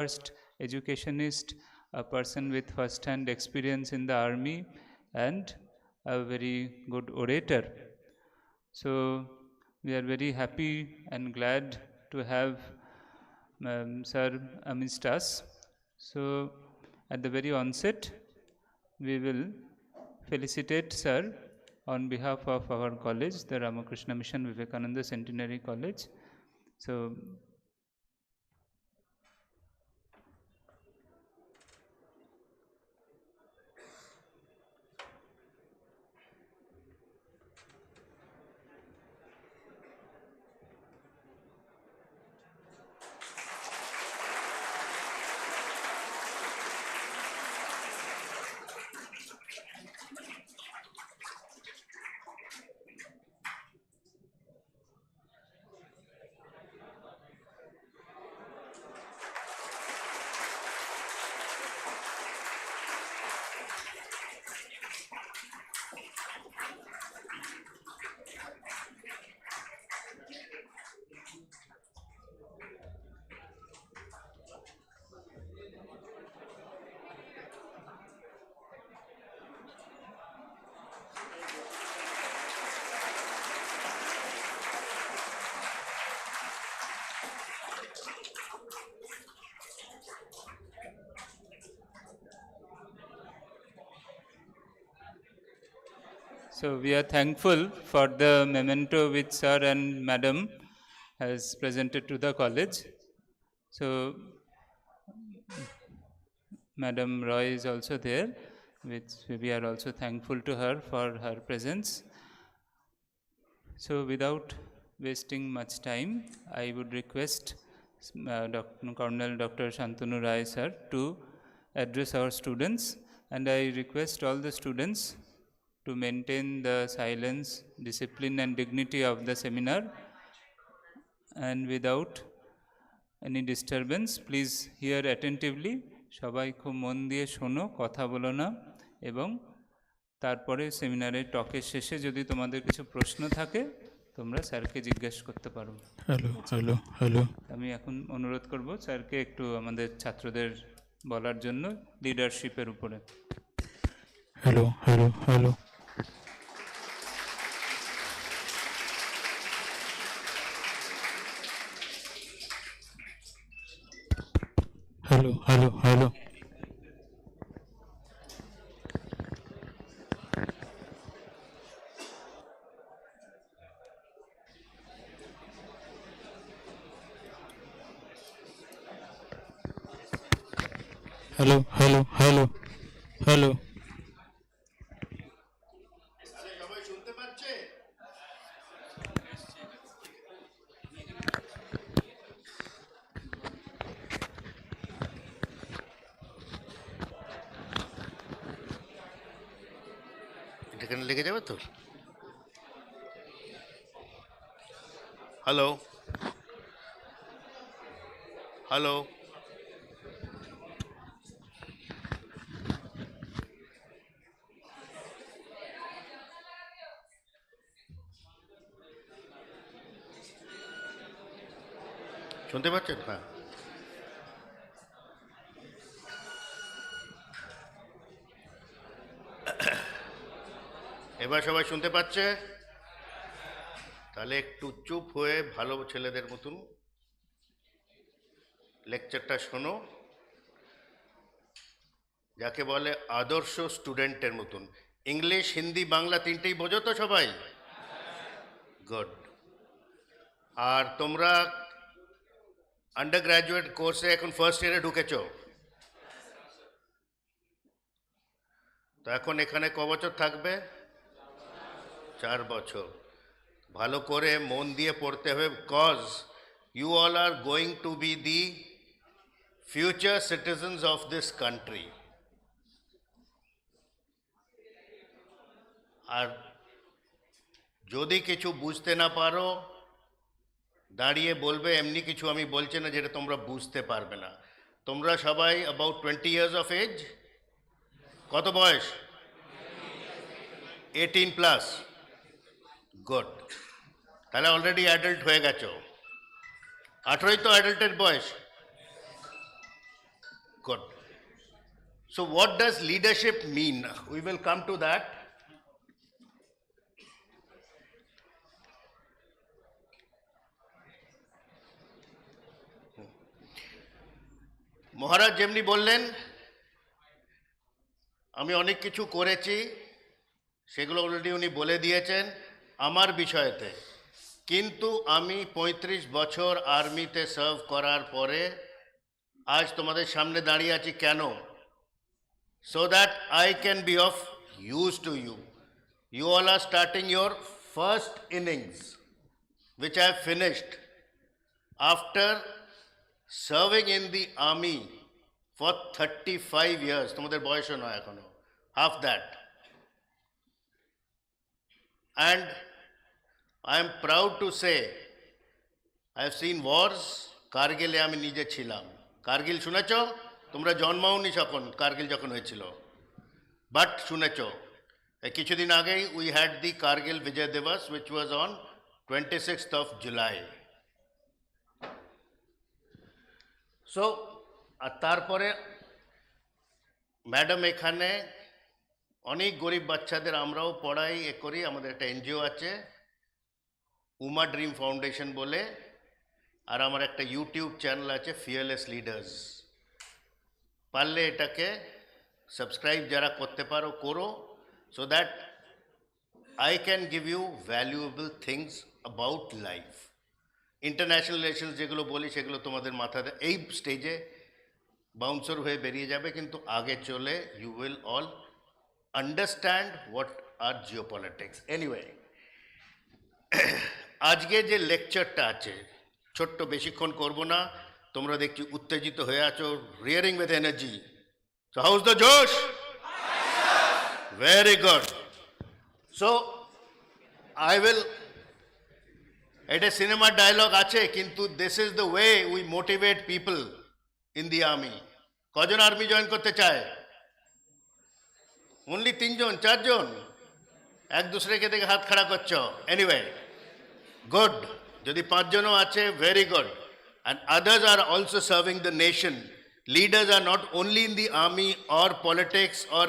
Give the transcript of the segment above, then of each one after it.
first educationist, a person with first-hand experience in the army, and a very good orator. So we are very happy and glad to have Sir amidst us. So at the very onset, we will felicitate Sir on behalf of our college, the Ramakrishna Mission Vivekananda Centenary College. So So we are thankful for the memento which Sir and Madam has presented to the college. So Madam Roy is also there, which we are also thankful to her for her presence. So without wasting much time, I would request Colonel Dr. Shantanu Rai sir to address our students, and I request all the students to maintain the silence, discipline and dignity of the seminar, and without any disturbance, please hear attentively. সবাই খুব মন দিয়ে শোনো, কথা বলো না, এবং তারপরে সেমিনারের টকের শেষে যদি তোমাদের কিছু প্রশ্ন থাকে তোমরা স্যারকে জিজ্ঞেস করতে পারো। হ্যালো আমি এখন অনুরোধ করব স্যারকে একটু আমাদের ছাত্রদের বলার জন্য লিডারশিপের উপরে। হ্যালো এখানে লেগে যাবে তো। হ্যালো শুনতে পাচ্ছেন? হ্যাঁ, এবার সবাই শুনতে পাচ্ছে? তাহলে একটু চুপ হয়ে ভালো ছেলেদের মতন লেকচারটা শোনো, যাকে বলে আদর্শ স্টুডেন্টের মতন। ইংলিশ, হিন্দি, বাংলা তিনটেই বোঝো তো সবাই? গুড। আর তোমরা আন্ডার গ্র্যাজুয়েট কোর্সে এখন ফার্স্ট ইয়ারে ঢুকেছ, তো এখন এখানে ক বছর থাকবে? 4 বছর। ভালো করে মন দিয়ে পড়তে হবে, cause you all are going to be the future citizens of this country. আর যদি কিছু বুঝতে না পারো দাঁড়িয়ে বলবে, এমনি কিছু আমি বলছি না যেটা তোমরা বুঝতে পারবে না। তোমরা সবাই অ্যাবাউট 20 ইয়ার্স অফ এজ। কত বয়স? 18+। গুড। তাহলে অলরেডি অ্যাডাল্ট হয়ে গেছো। 18ই তো অ্যাডাল্টের বয়স। Good. So what does leadership mean? We will come to that. মহারাজ যেমনি বললেন আমি অনেক কিছু করেছি সেগুলো অলরেডি উনি বলে দিয়েছেন আমার বিষয়েতে কিন্তু আমি ৩৫ বছর আর্মিতে সার্ভ করার পরে আজ তোমাদের সামনে দাঁড়িয়ে আছি কেন so that I can be of use to you. You all are starting your first innings which I have finished after serving in the army for 35 years. তোমাদের বয়সও নয় এখনো half that. And I am proud to say I have seen wars. কার্গিলে আমি নিজে ছিলাম কার্গিল শুনেছ তোমরা জন্মাওনি তখন কার্গিল যখন হয়েছিল বাট শুনেছ কিছুদিন আগেই we had the Kargil Vijay Diwas which was on 26th of July. So আর তারপরে ম্যাডাম এখানে অনেক গরিব বাচ্চাদের আমরাও পড়াই করি আমাদের একটা এনজিও আছে উমা ড্রিম ফাউন্ডেশন বলে আর আমার একটা ইউটিউব চ্যানেল আছে ফিয়ারলেস লিডার্স পারলে এটাকে সাবস্ক্রাইব যারা করতে পারো করো so that I can give you valuable things about life international relations যেগুলো বলি সেগুলো তোমাদের মাথাতে এই স্টেজে বাউন্সার হয়ে বেরিয়ে যাবে কিন্তু আগে চলে you will all understand what are geopolitics anyway আজকে যে লেকচারটা আছে ছোট্ট বেশিক্ষণ করবো না তোমরা দেখছি উত্তেজিত হয়ে আছো roaring with energy so how's the জোশ very good so I will এটা সিনেমার ডায়লগ আছে কিন্তু this is the way we motivate people in the army কজন আর্মি জয়েন করতে চায় অনলি 3 জন 4 জন এক দুসরেকে দেখে হাত খাড়া করছো এনিওয়ে গুড যদি 5 জনও আছে very good and others are also serving the nation. Leaders are not only in the army or politics or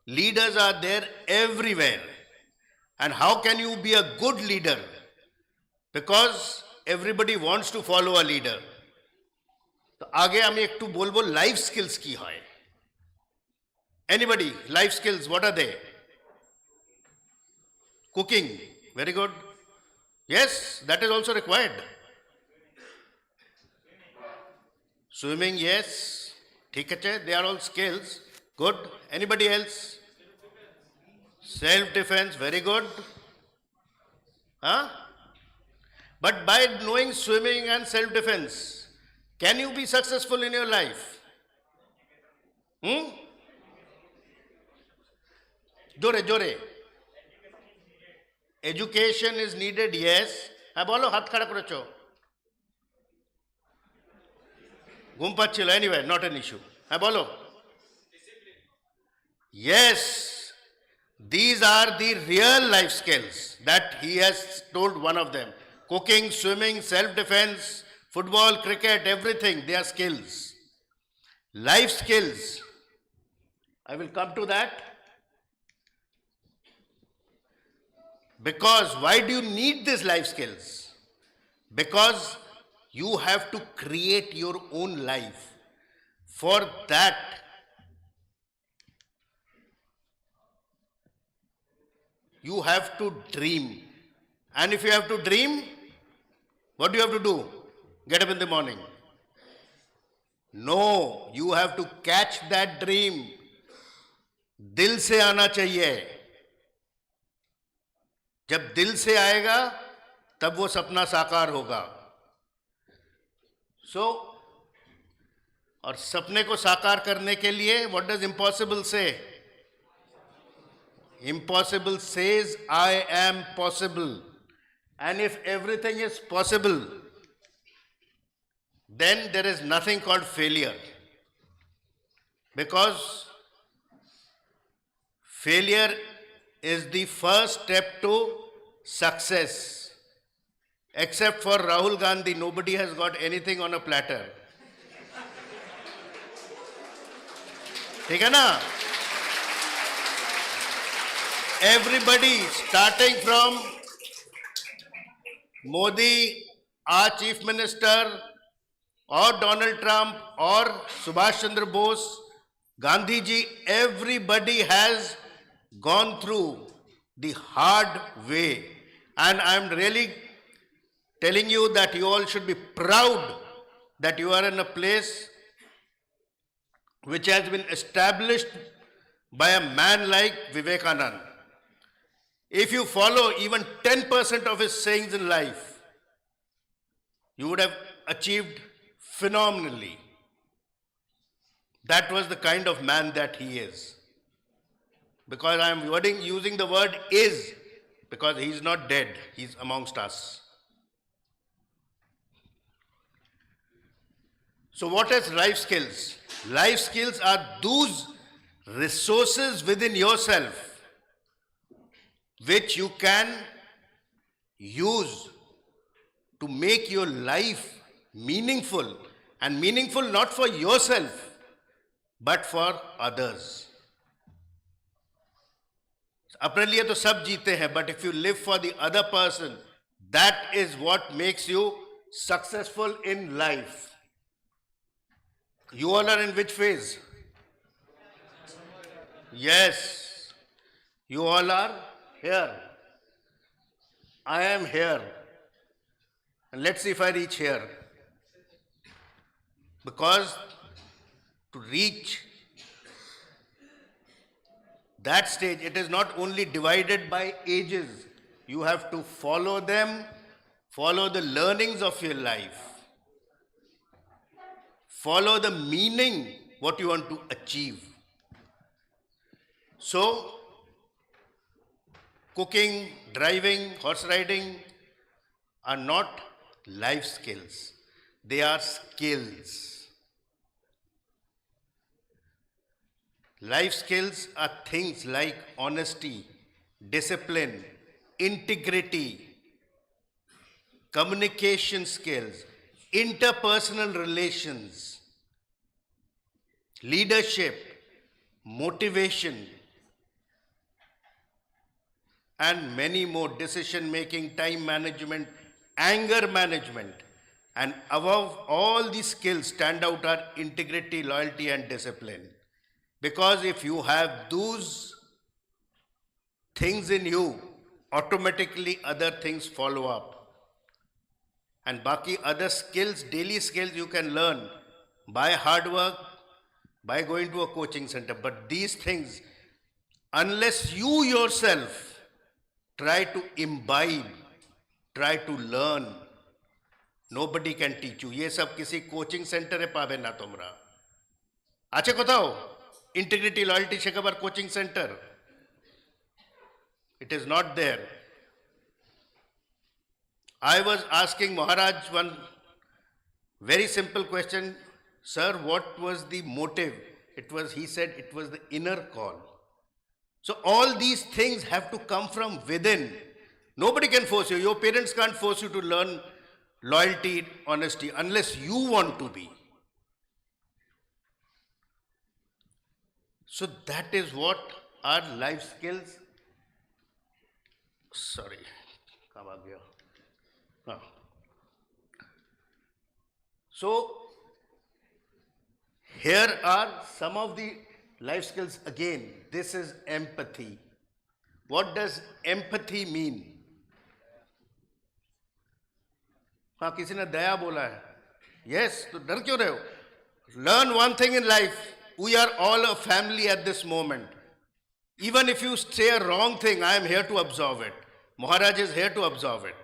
leaders are there everywhere. And how can you be a good leader? Because everybody wants to follow a leader. তো আগে আমি একটু বলবো life skills কি হয় anybody life skills what are they cooking very good yes that is also required swimming yes ठीक है they are all skills good anybody else self defense very good huh but by knowing swimming and self defense can you be successful in your life জোরে জোরে education is needed yes হ্যাঁ বলো হাত খাড়া করেছো ঘুম পাচ্ছিল এনিওয়ে নট অ্যান ইস্যু হ্যাঁ বলো yes these are the real life skills that he has told one of them cooking swimming self defense football cricket everything they are skills life skills I will come to that because why do you need these life skills because you have to create your own life for that you have to dream and if you have to dream what do you have to do get up in the morning no you have to catch that dream दिल से आना चाहिए जब दिल से आएगा तब वो सपना साकार होगा सो और सपने को साकार करने के लिए व्हाट डज इम्पॉसिबल से impossible says I am possible and if everything is possible then there is nothing called failure because failure is the first step to success except for Rahul Gandhi nobody has got anything on a platter ठीक है ना? Everybody, starting from Modi, our Chief Minister, or Donald Trump, or Subhash Chandra Bose, Gandhi ji, everybody has gone through the hard way. And I'm really telling you that you all should be proud that you are in a place which has been established by a man like Vivekanand. If you follow even 10% of his sayings in life, you would have achieved phenomenally. That was the kind of man that he is. Because I am using the word is, because he is not dead, he is amongst us. So what is life skills? Life skills are those resources within yourself which you can use to make your life meaningful, and meaningful not for yourself but for others. अपने लिए तो सब जीते हैं, but if you live for the other person, that is what makes you successful in life. You all are in which phase? Yes, you all are here. I am here. And let's see if I reach here. Because to reach that stage, it is not only divided by ages. You have to follow them, follow the learnings of your life, follow the meaning, what you want to achieve. So, cooking, driving, horse riding are not life skills. They are skills. Life skills are things like honesty, discipline, integrity, communication skills, interpersonal relations, leadership, motivation, and many more, decision making, time management, anger management. And above all these skills stand out are integrity, loyalty, and discipline. Because if you have those things in you, automatically other things follow up. And baki other skills, daily skills you can learn by hard work, by going to a coaching center. But these things, unless you yourself try to imbibe, try to learn, nobody can teach you. ये सब किसी coaching centre है पावे ना तुमरा. आचे कोताओ integrity, loyalty, shekabar coaching center. It is not there. I was asking Maharaj one very simple question. Sir, what was the motive? He said it was the inner call. So all these things have to come from within. Nobody can force you. Your parents can't force you to learn loyalty, honesty, unless you want to be. So that is what our life skills. Sorry, come on here. No. So here are some of the life skills again. This is empathy. What does empathy mean? हाँ किसी ने दया बोला है. Yes, तो डर क्यों रहे हो? Learn one thing in life. We are all a family at this moment. Even if you say a wrong thing, I am here to absorb it. Maharaj is here to absorb it.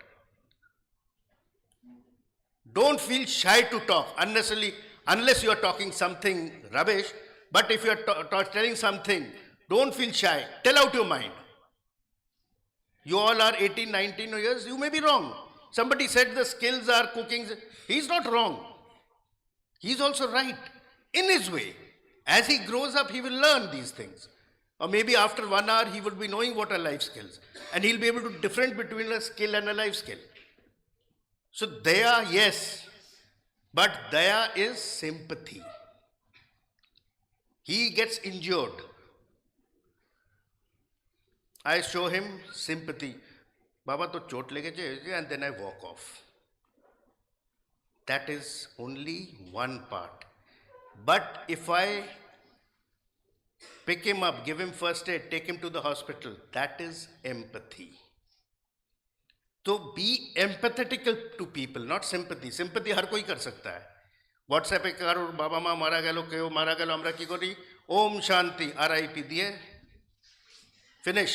Don't feel shy to talk unnecessarily, unless you are talking something rubbish. But if you are telling something, don't feel shy. Tell out your mind. You all are 18, 19 years, you may be wrong. Somebody said the skills are cooking. He's not wrong. He's also right in his way. As he grows up, he will learn these things. Or maybe after 1 hour, he would be knowing what are life skills. And he'll be able to differentiate between a skill and a life skill. So daya, yes. But daya is sympathy. He gets injured. I show him sympathy. Baba to chot lege je, and then I walk off. That is only one part. But if I pick him up, give him first aid, take him to the hospital, that is empathy. So be empathetic to people, not sympathy. Sympathy har koi kar sakta hai. WhatsApp e karo baba ma mara gelo keo mara gelo amra ki kori Om Shanti RIP diye finish.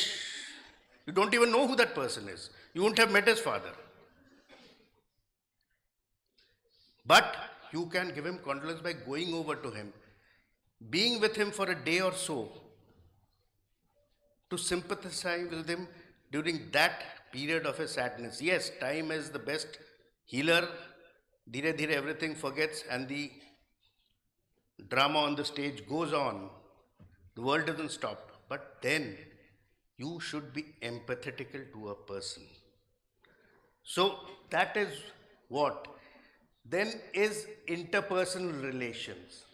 You don't even know who that person is. You won't have met his father. But you can give him condolence by going over to him, being with him for a day or so, to sympathize with him during that period of his sadness. Yes, time is the best healer. Dhire dhire everything forgets and the drama on the stage goes on. The world doesn't stop. But then you should be empathetic to a person. So that is what. Then is interpersonal relations.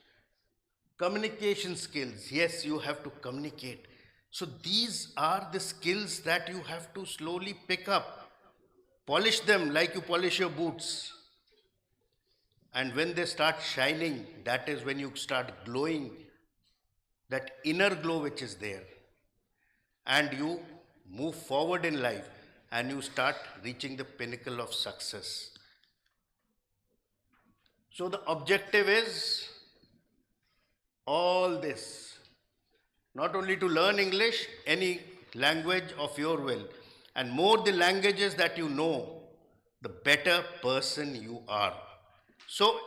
Communication skills. Yes, you have to communicate. So these are the skills that you have to slowly pick up. Polish them like you polish your boots. And when they start shining, that is when you start glowing, that inner glow which is there. And you move forward in life and you start reaching the pinnacle of success. So the objective is all this. Not only to learn English, any language of your will. And more the languages that you know, the better person you are. So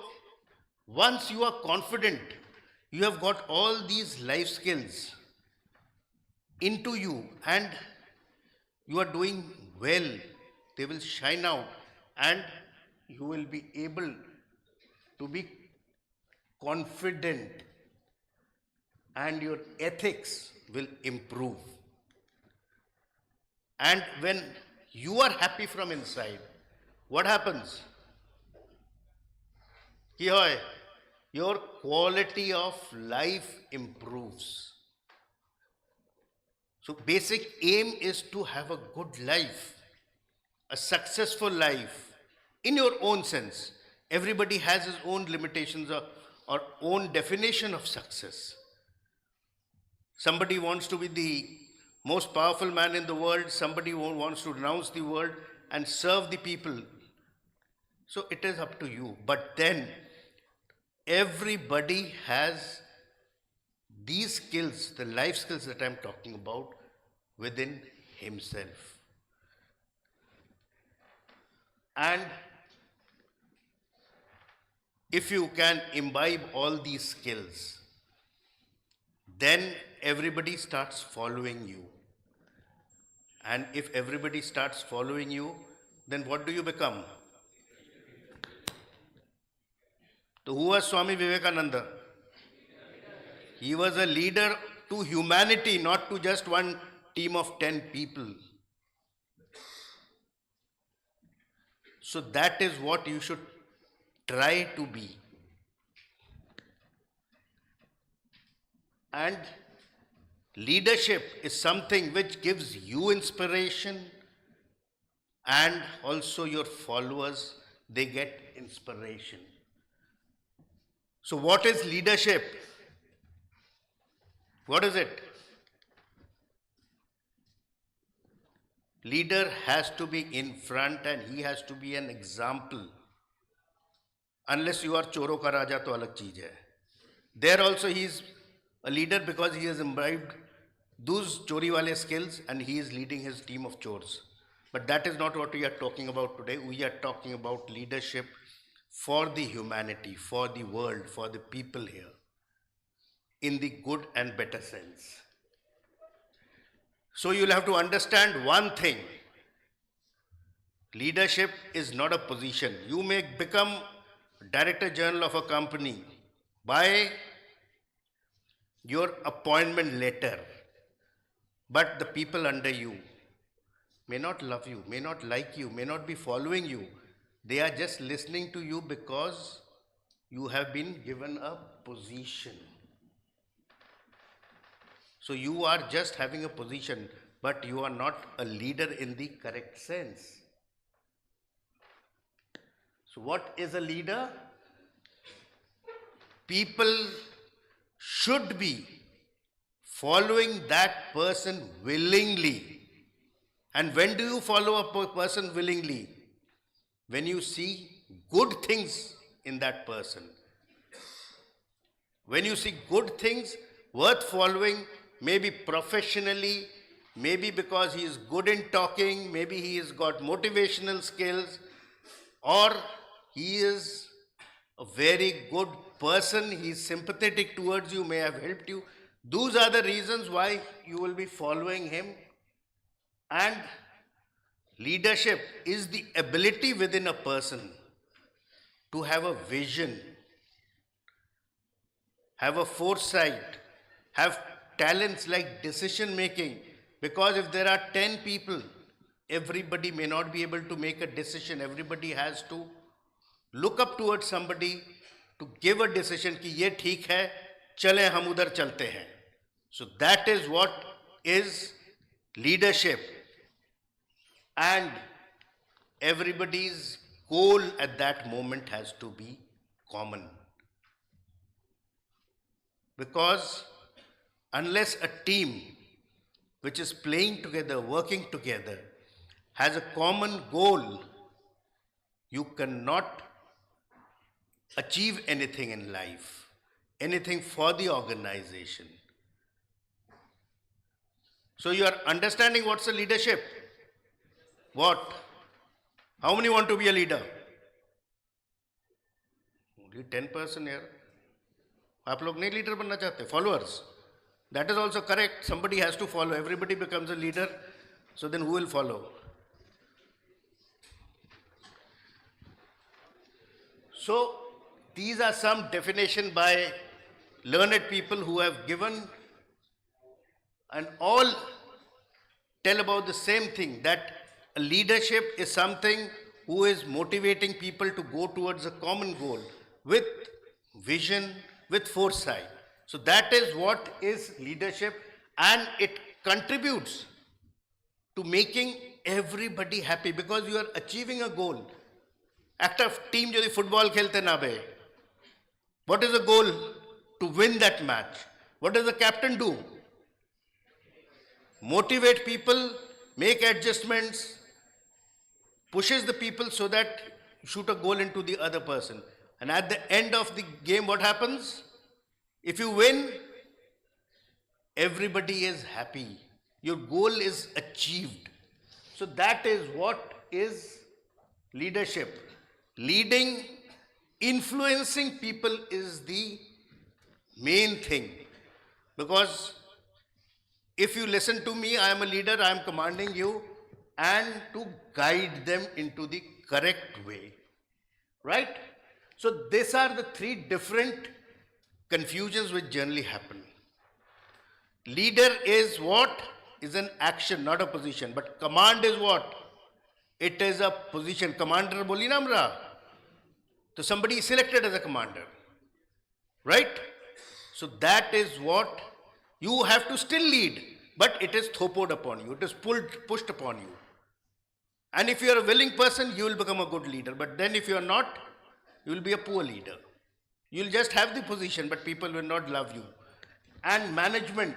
once you are confident, you have got all these life skills into you and you are doing well, they will shine out and you will be able to be confident and your ethics will improve. And when you are happy from inside, what happens? Your quality of life improves. So basic aim is to have a good life, a successful life in your own sense. Everybody has his own limitations or own definition of success. Somebody wants to be the most powerful man in the world. Somebody wants to renounce the world and serve the people. So it is up to you. But then everybody has these skills, the life skills that I'm talking about, within himself. And if you can imbibe all these skills, then everybody starts following you. And if everybody starts following you, then what do you become? So who was Swami Vivekananda? He was a leader to humanity, not to just one team of 10 people. So that is what you should try to be. And leadership is something which gives you inspiration and also your followers, they get inspiration. So what is leadership? What is it? Leader has to be in front and he has to be an example. Unless you are Choro ka Raja, to alag cheez hai. There also he is a leader because he has imbibed those chori wale skills and he is leading his team of chores. But that is not what we are talking about today. We are talking about leadership for the humanity, for the world, for the people here, in the good and better sense. So you'll have to understand one thing. Leadership is not a position. You may become Director General of a company by your appointment letter, but the people under you may not love you, may not like you, may not be following you. They are just listening to you because you have been given a position. So you are just having a position, but you are not a leader in the correct sense. So what is a leader? People should be following that person willingly. And when do you follow a person willingly? When you see good things in that person. When you see good things worth following, maybe professionally, maybe because he is good in talking, maybe he has got motivational skills, or he is a very good person, he is sympathetic towards you, may have helped you. Those are the reasons why you will be following him. And leadership is the ability within a person to have a vision, have a foresight, have talents like decision making. Because if there are 10 people, everybody may not be able to make a decision. Everybody has to look up towards somebody to give a decision कि ये ठीक है, चलें हम उधर चलते हैं. So that is what is leadership. And everybody's goal at that moment has to be common. Because unless a team which is playing together, working together, has a common goal, you cannot achieve anything in life, anything for the organization. So you are understanding what's a leadership? What? How many want to be a leader? Only 10% here. आप लोग नहीं leader बनना चाहते? Followers. That is also correct. Somebody has to follow. Everybody becomes a leader. So then who will follow? So these are some definition by learned people who have given and all tell about the same thing, that a leadership is something who is motivating people to go towards a common goal with vision, with foresight. So that is what is leadership, and it contributes to making everybody happy because you are achieving a goal. একটা team যদি football খেলতে নামে, what is the goal? To win that match. What does the captain do? Motivate people, make adjustments, pushes the people so that you shoot a goal into the other person. And at the end of the game, what happens? If you win, everybody is happy. Your goal is achieved. So that is what is leadership. Leading, influencing people is the main thing. Because if you listen to me, I am a leader, I am commanding you, and to guide them into the correct way. Right? So these are the three different confusions which generally happen. Leader is what? Is an action, not a position. But command is what? It is a position. Commander boli na amra. So somebody is selected as a commander. Right? So that is what you have to still lead, but it is thopod upon you. It is pushed upon you. And if you are a willing person, you will become a good leader. But then if you are not, you will be a poor leader. You will just have the position, but people will not love you. And management.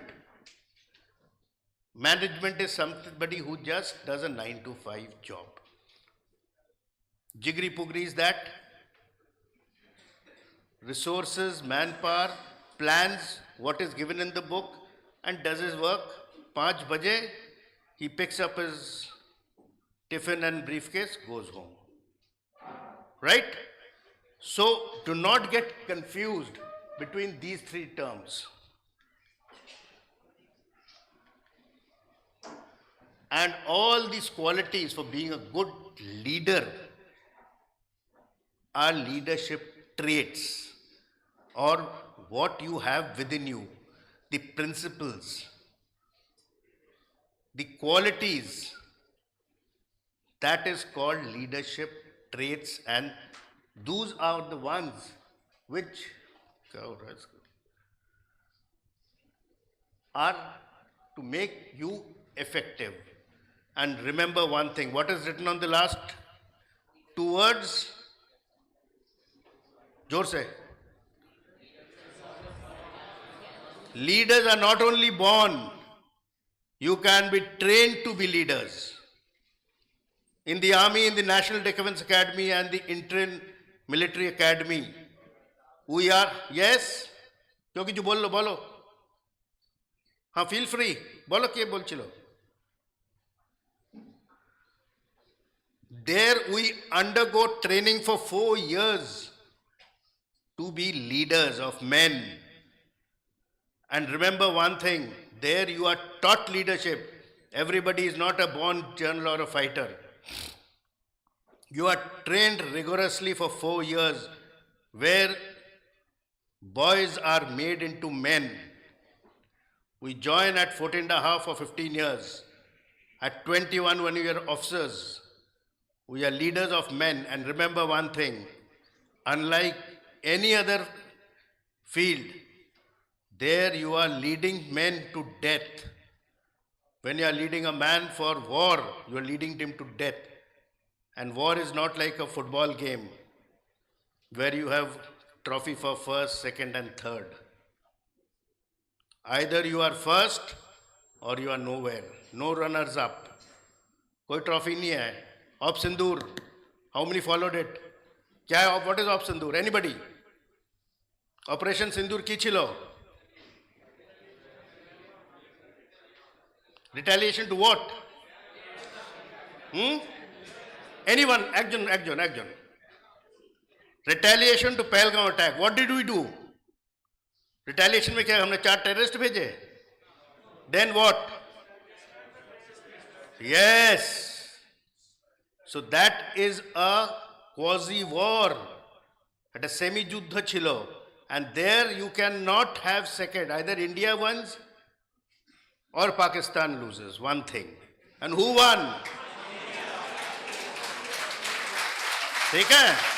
Management is somebody who just does a 9-to-5 job. Jigri pugri is that. Resources, manpower, plans what is given in the book and does his work. 5 baje, he picks up his tiffin and briefcase, goes home. Right? So do not get confused between these three terms. And all these qualities for being a good leader are leadership traits, or what you have within you, the principles, the qualities, that is called leadership traits, and those are the ones which are to make you effective. And remember one thing, what is written on the last two words? जोर से. Leaders are not only born, you can be trained to be leaders. In the army, in the National Defense Academy and the Indian Military Academy, we are, yes? क्योंकि जो बोल लो बोलो. हाँ, feel free. बोलो क्या बोल चलो. There we undergo training for 4 years to be leaders of men. And remember one thing, there you are taught leadership. Everybody is not a born general or a fighter. You are trained rigorously for 4 years where boys are made into men. We join at 14 and a half or 15 years. At 21 when we are officers, we are leaders of men. And remember one thing, unlike any other field, there you are leading men to death. When you are leading a man for war, you are leading him to death. And war is not like a football game where you have trophy for first, second and third. Either you are first or you are nowhere. No runners up. कोई trophy नहीं है. Op Sindoor, how many followed it? क्या है? What is Op Sindoor? Anybody? Operation Sindoor की छिलो? Retaliation to what? Anyone? Ekjon. Retaliation to Pahalgam attack. What did we do? Retaliation में क्या हमने 4 terrorists भेजे? Then what? Yes. So that is a quasi-war. At a semi-juddha chilo. And there you cannot have second. Either India wins or Pakistan loses. One thing. And who won? ठीक है?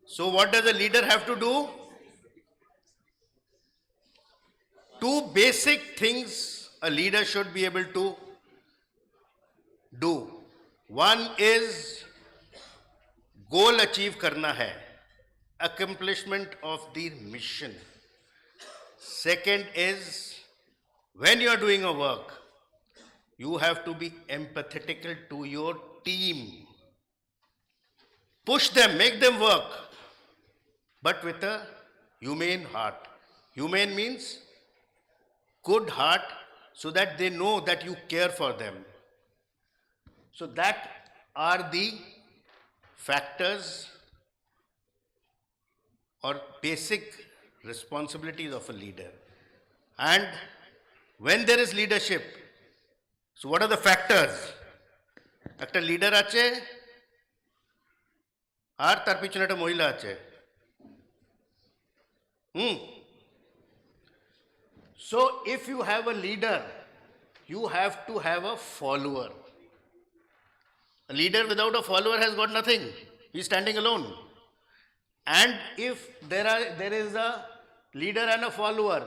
So what does a leader have to do? 2 basic things a leader should be able to do. One is goal achieve karna hai, accomplishment of the mission. Second is when you are doing a work, you have to be empathetical to your team. Push them, make them work, but with a humane heart. Humane means good heart, so that they know that you care for them. So that are the factors or basic responsibilities of a leader. And when there is leadership, so what are the factors? একটা leader আছে আর তার পিছনে একটা মহিলা আছে. So if you have a leader, you have to have a follower. A leader without a follower has got nothing. He is standing alone. And if there is a leader and a follower,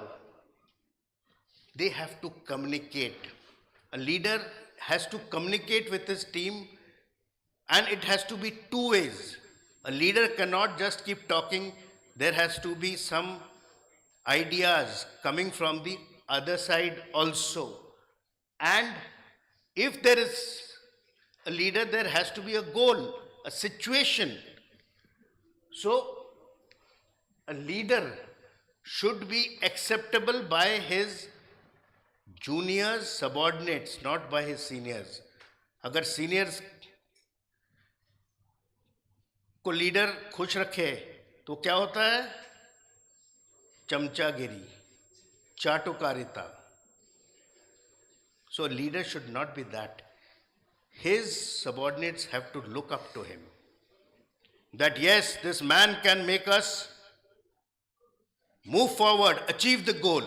they have to communicate. A leader has to communicate with his team, and it has to be 2 ways. A leader cannot just keep talking. There has to be some ideas coming from the other side also. And if there is a leader, there has to be a goal, a situation. So a leader should be acceptable by his juniors, subordinates, not by his seniors. अगर seniors को leader खुश रखे तो क्या होता है? चमचागिरी, चाटुकारिता. So a leader should not be that. His subordinates have to look up to him. That yes, this man can make us move forward, achieve the goal.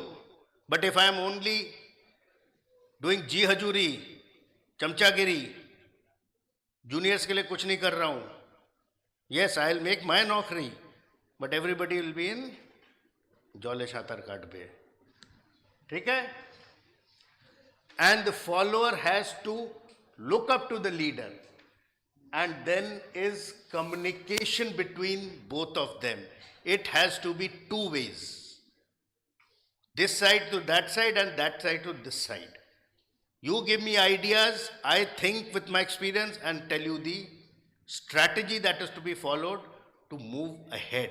But if I am only doing जी हजूरी, चमचागिरी, juniors के लिए कुछ नहीं कर रहा हूँ, Yes, I'll make my naukri, but everybody will be in Jole Shatar Card Bay. Okay? And the follower has to look up to the leader. And then is communication between both of them. It has to be two ways. This side to that side and that side to this side. You give me ideas, I think with my experience and tell you the strategy that is to be followed to move ahead.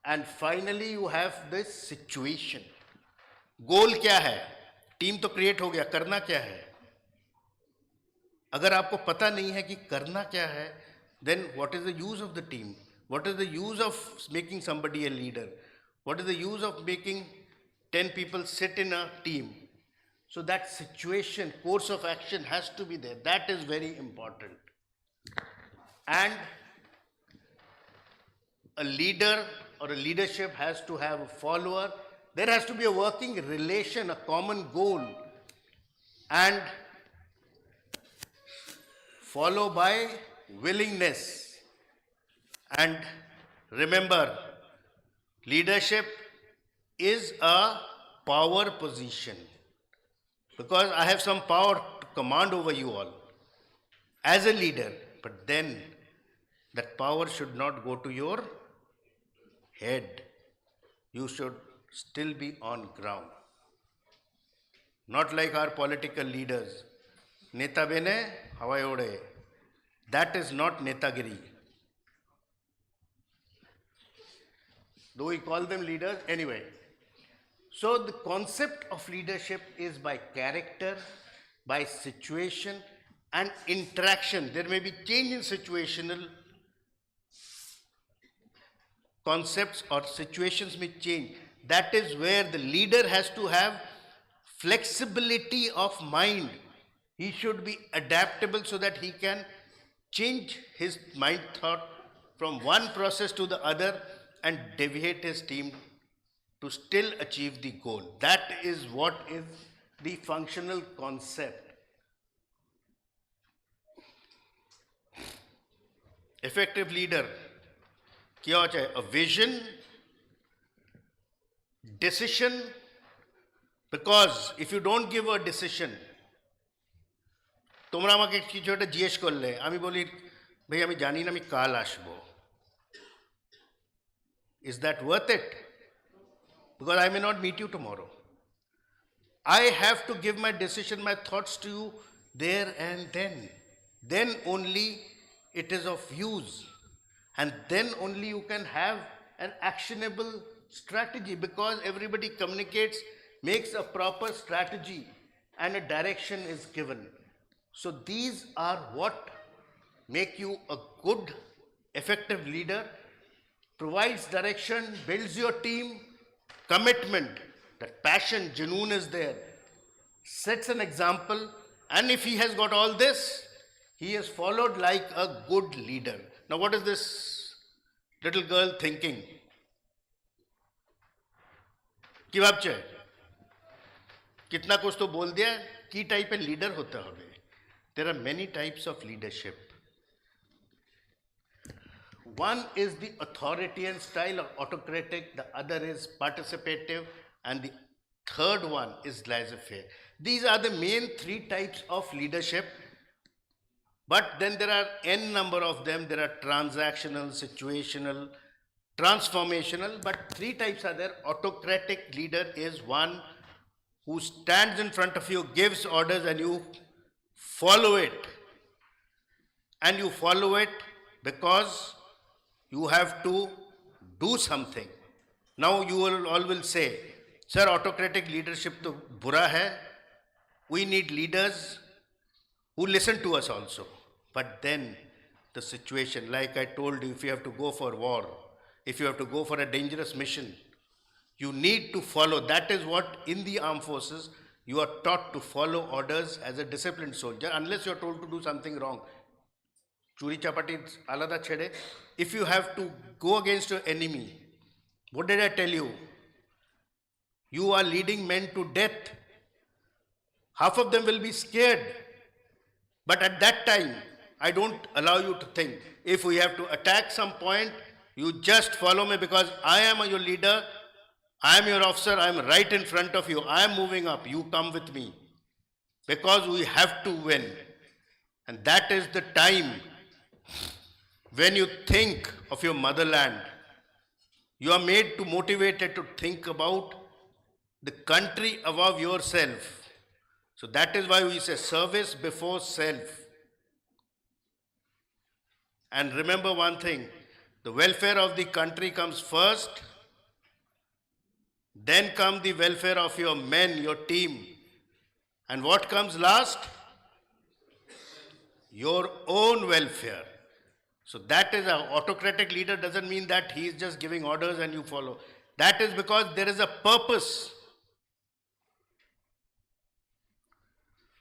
And finally you have this situation. गोल क्या है? Team तो create हो गया, करना क्या है? अगर आपको पता नहीं है कि करना क्या है, then what is the use of the team? What is the use of making somebody a leader? What is the use of making 10 people sit in a team? So that situation, course of action has to be there. That is very important. And a leader or a leadership has to have a follower. There has to be a working relation, a common goal, and follow by willingness. And remember, leadership is a power position, because I have some power to command over you all as a leader, but then that power should not go to your head. You should still be on ground. Not like our political leaders. Neta bene, hawai ode. That is not netagiri. Do we call them leaders? Anyway. So the concept of leadership is by character, by situation and interaction. There may be change in situational concepts or situations may change. That is where the leader has to have flexibility of mind. He should be adaptable so that he can change his mind thought from one process to the other and deviate his team to still achieve the goal. That is what is the functional concept. Effective leader, क्या होना चाहिए? A vision, decision, because if you don't give a decision, তোমরা আমাকে কিছু একটা জিজ্ঞেস করলে, আমি বলি ভাই আমি জানি না, আমি কাল আসবো. Is that worth it? Because I may not meet you tomorrow. I have to give my decision, my thoughts to you there and then. Then only it is of use. And then only you can have an actionable strategy, because everybody communicates, makes a proper strategy and a direction is given. So these are what make you a good, effective leader. Provides direction, builds your team, commitment, that passion, junoon is there, sets an example, and if he has got all this, he is followed like a good leader. Now what is this little girl thinking? कि भाबछे कितना कुछ तो बोल दिया, की type a leader होता होगे. There are many types of leadership. One is the authoritarian style or autocratic, the other is participative, and the third one is laissez-faire. These are the main three types of leadership. But then there are n number of them. There are transactional, situational, transformational, but three types are there. Autocratic leader is one who stands in front of you, gives orders, and you follow it. And you follow it because you have to do something. Now you all will say, sir, autocratic leadership to bura hai. We need leaders who listen to us also. But then the situation, like I told you, if you have to go for war, if you have to go for a dangerous mission, you need to follow. That is what in the armed forces you are taught to follow orders as a disciplined soldier, unless you are told to do something wrong. Churi chapati alada chede. If you have to go against your enemy, what did I tell you? You are leading men to death. Half of them will be scared. But at that time, I don't allow you to think. If we have to attack some point, you just follow me because I am your leader. I am your officer. I am right in front of you. I am moving up. You come with me because we have to win. And that is the time when you think of your motherland. You are made to motivated to think about the country above yourself. So that is why we say service before self. And remember one thing, the welfare of the country comes first, then come the welfare of your men, your team. And what comes last? Your own welfare. So that is an autocratic leader doesn't mean that he is just giving orders and you follow. That is because there is a purpose.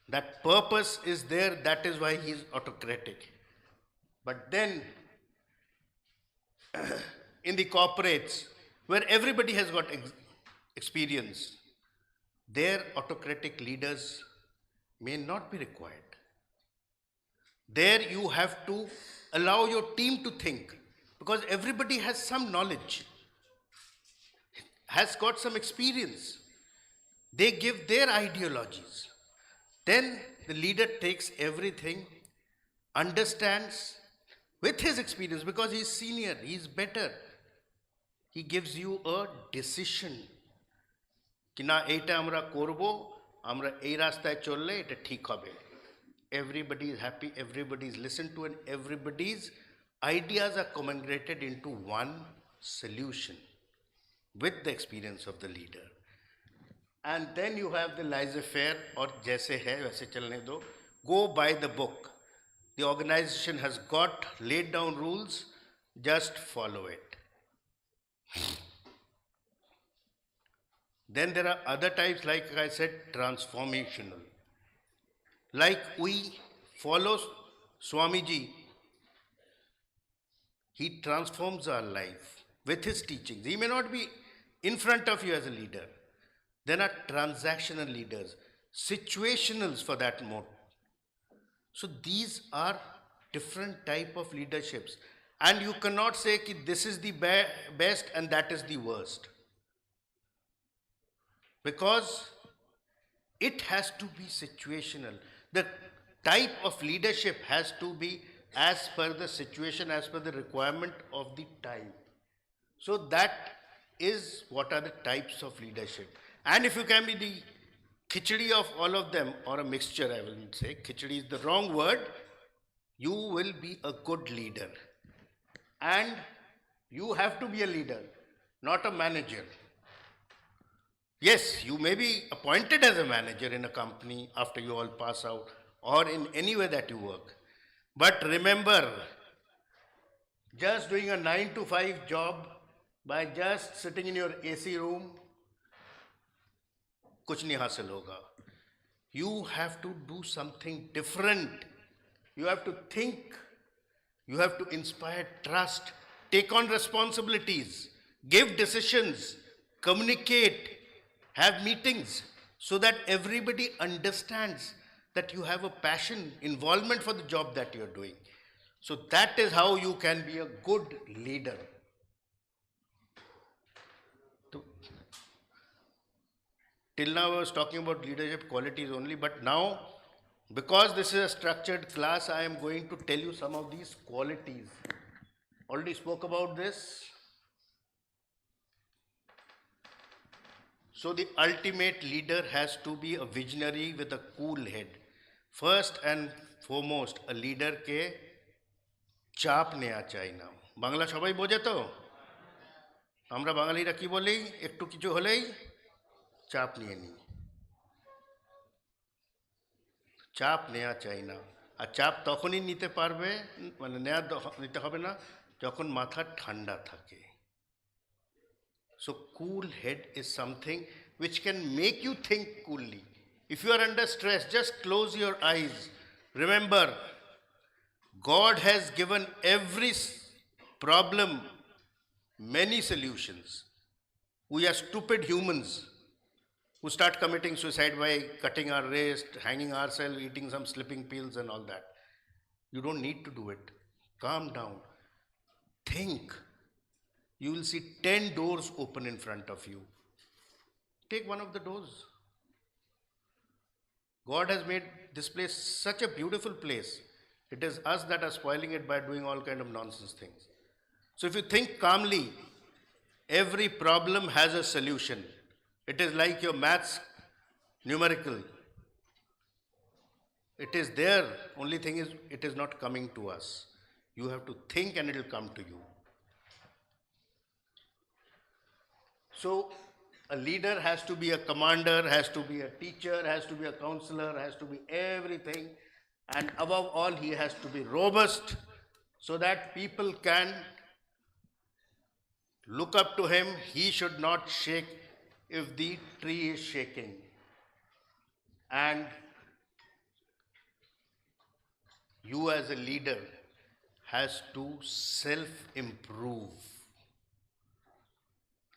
That purpose is there, that is why he is autocratic. But then, in the corporates, where everybody has got experience, their autocratic leaders may not be required. There you have to allow your team to think because everybody has some knowledge, has got some experience. They give their ideologies. Then the leader takes everything, understands with his experience because he is senior, he is better. He gives you a decision. Ki na eta amra korbo, amra ei rastaয় চললে এটা ঠিক হবে. Everybody is happy, everybody is listened to, and everybody's ideas are commemorated into one solution with the experience of the leader. And then you have the laissez-faire or jaise hai waise chalne do. Go by the book. The organization has got laid down rules, just follow it. Then there are other types, like I said, transformational. Like we follow Swami ji, he transforms our life with his teachings. He may not be in front of you as a leader. Then are transactional leaders, situationals for that mode. So these are different type of leaderships. And you cannot say that this is the best and that is the worst. Because it has to be situational. The type of leadership has to be as per the situation, as per the requirement of the time. So that is what are the types of leadership. And if you can be the khichdi of all of them, or a mixture, I will say, khichdi is the wrong word, you will be a good leader. And you have to be a leader, not a manager. Yes, you may be appointed as a manager in a company after you all pass out or in any way that you work. But remember, just doing a 9 to 5 job by just sitting in your AC room, kuch nahi hasil hoga. You have to do something different. You have to think. You have to inspire trust, take on responsibilities, give decisions, communicate, have meetings so that everybody understands that you have a passion, involvement for the job that you're doing. So that is how you can be a good leader. Till now I was talking about leadership qualities only, but now because this is a structured class, I am going to tell you some of these qualities. Already spoke about this. So the ultimate leader has to be a visionary with a cool head. First and foremost, a leader ke চাপ নেওয়া চাই না। বাংলা সবাই বোঝে তো? আমরা বাঙালিরা কি বলি? একটু কিছু হলেই চাপ নিয়ে নিই। চাপ নেওয়া চাই না। আর চাপ তখনই নিতে পারবে, মানে নিতে হবে না যখন মাথা ঠান্ডা থাকে। So cool head is something which can make you think coolly. If you are under stress, just close your eyes. Remember, God has given every problem many solutions. We are stupid humans who start committing suicide by cutting our wrist, hanging ourselves, eating some sleeping pills and all that. You don't need to do it. Calm down. Think. You will see 10 doors open in front of you. Take one of the doors. God has made this place such a beautiful place. It is us that are spoiling it by doing all kind of nonsense things. So if you think calmly, every problem has a solution. It is like your maths numerical. It is there. Only thing is, it is not coming to us. You have to think and it will come to you. So, a leader has to be a commander, has to be a teacher, has to be a counselor, has to be everything. And above all, he has to be robust so that people can look up to him. He should not shake if the tree is shaking. And you as a leader has to self-improve.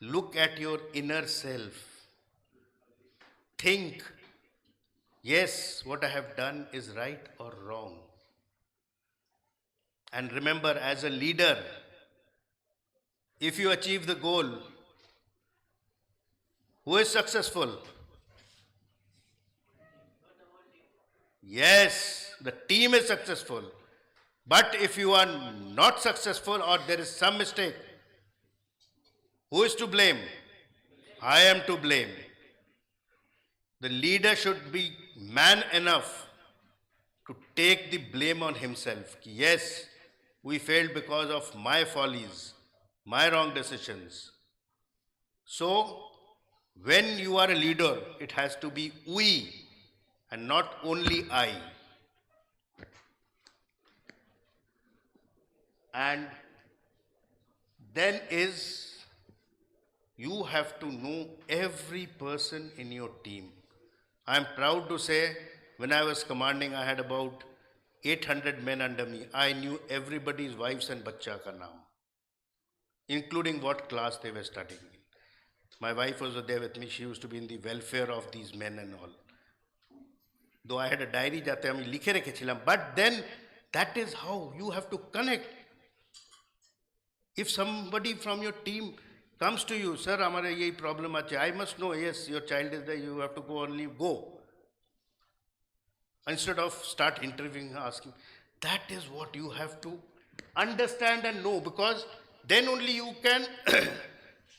Look at your inner self. Think, yes, what I have done is right or wrong. And remember, as a leader, if you achieve the goal, who is successful? Yes, the team is successful. But if you are not successful or there is some mistake, who is to blame? I am to blame. The leader should be man enough to take the blame on himself. Yes, we failed because of my follies, my wrong decisions. So, when you are a leader, it has to be we and not only I. And then is you have to know every person in your team. I am proud to say, when I was commanding, I had about 800 men under me. I knew everybody's wives and bachcha ka naam, including what class they were studying in. My wife was there with me. She used to be in the welfare of these men and all. Though I had a diary jate ami likhe rekhechilam, but then that is how you have to connect. If somebody from your team comes to you, sir, hamare ye problem ache, I must know, yes, your child is there, you have to go only go. Instead of start interviewing, asking, that is what you have to understand and know, because then only you can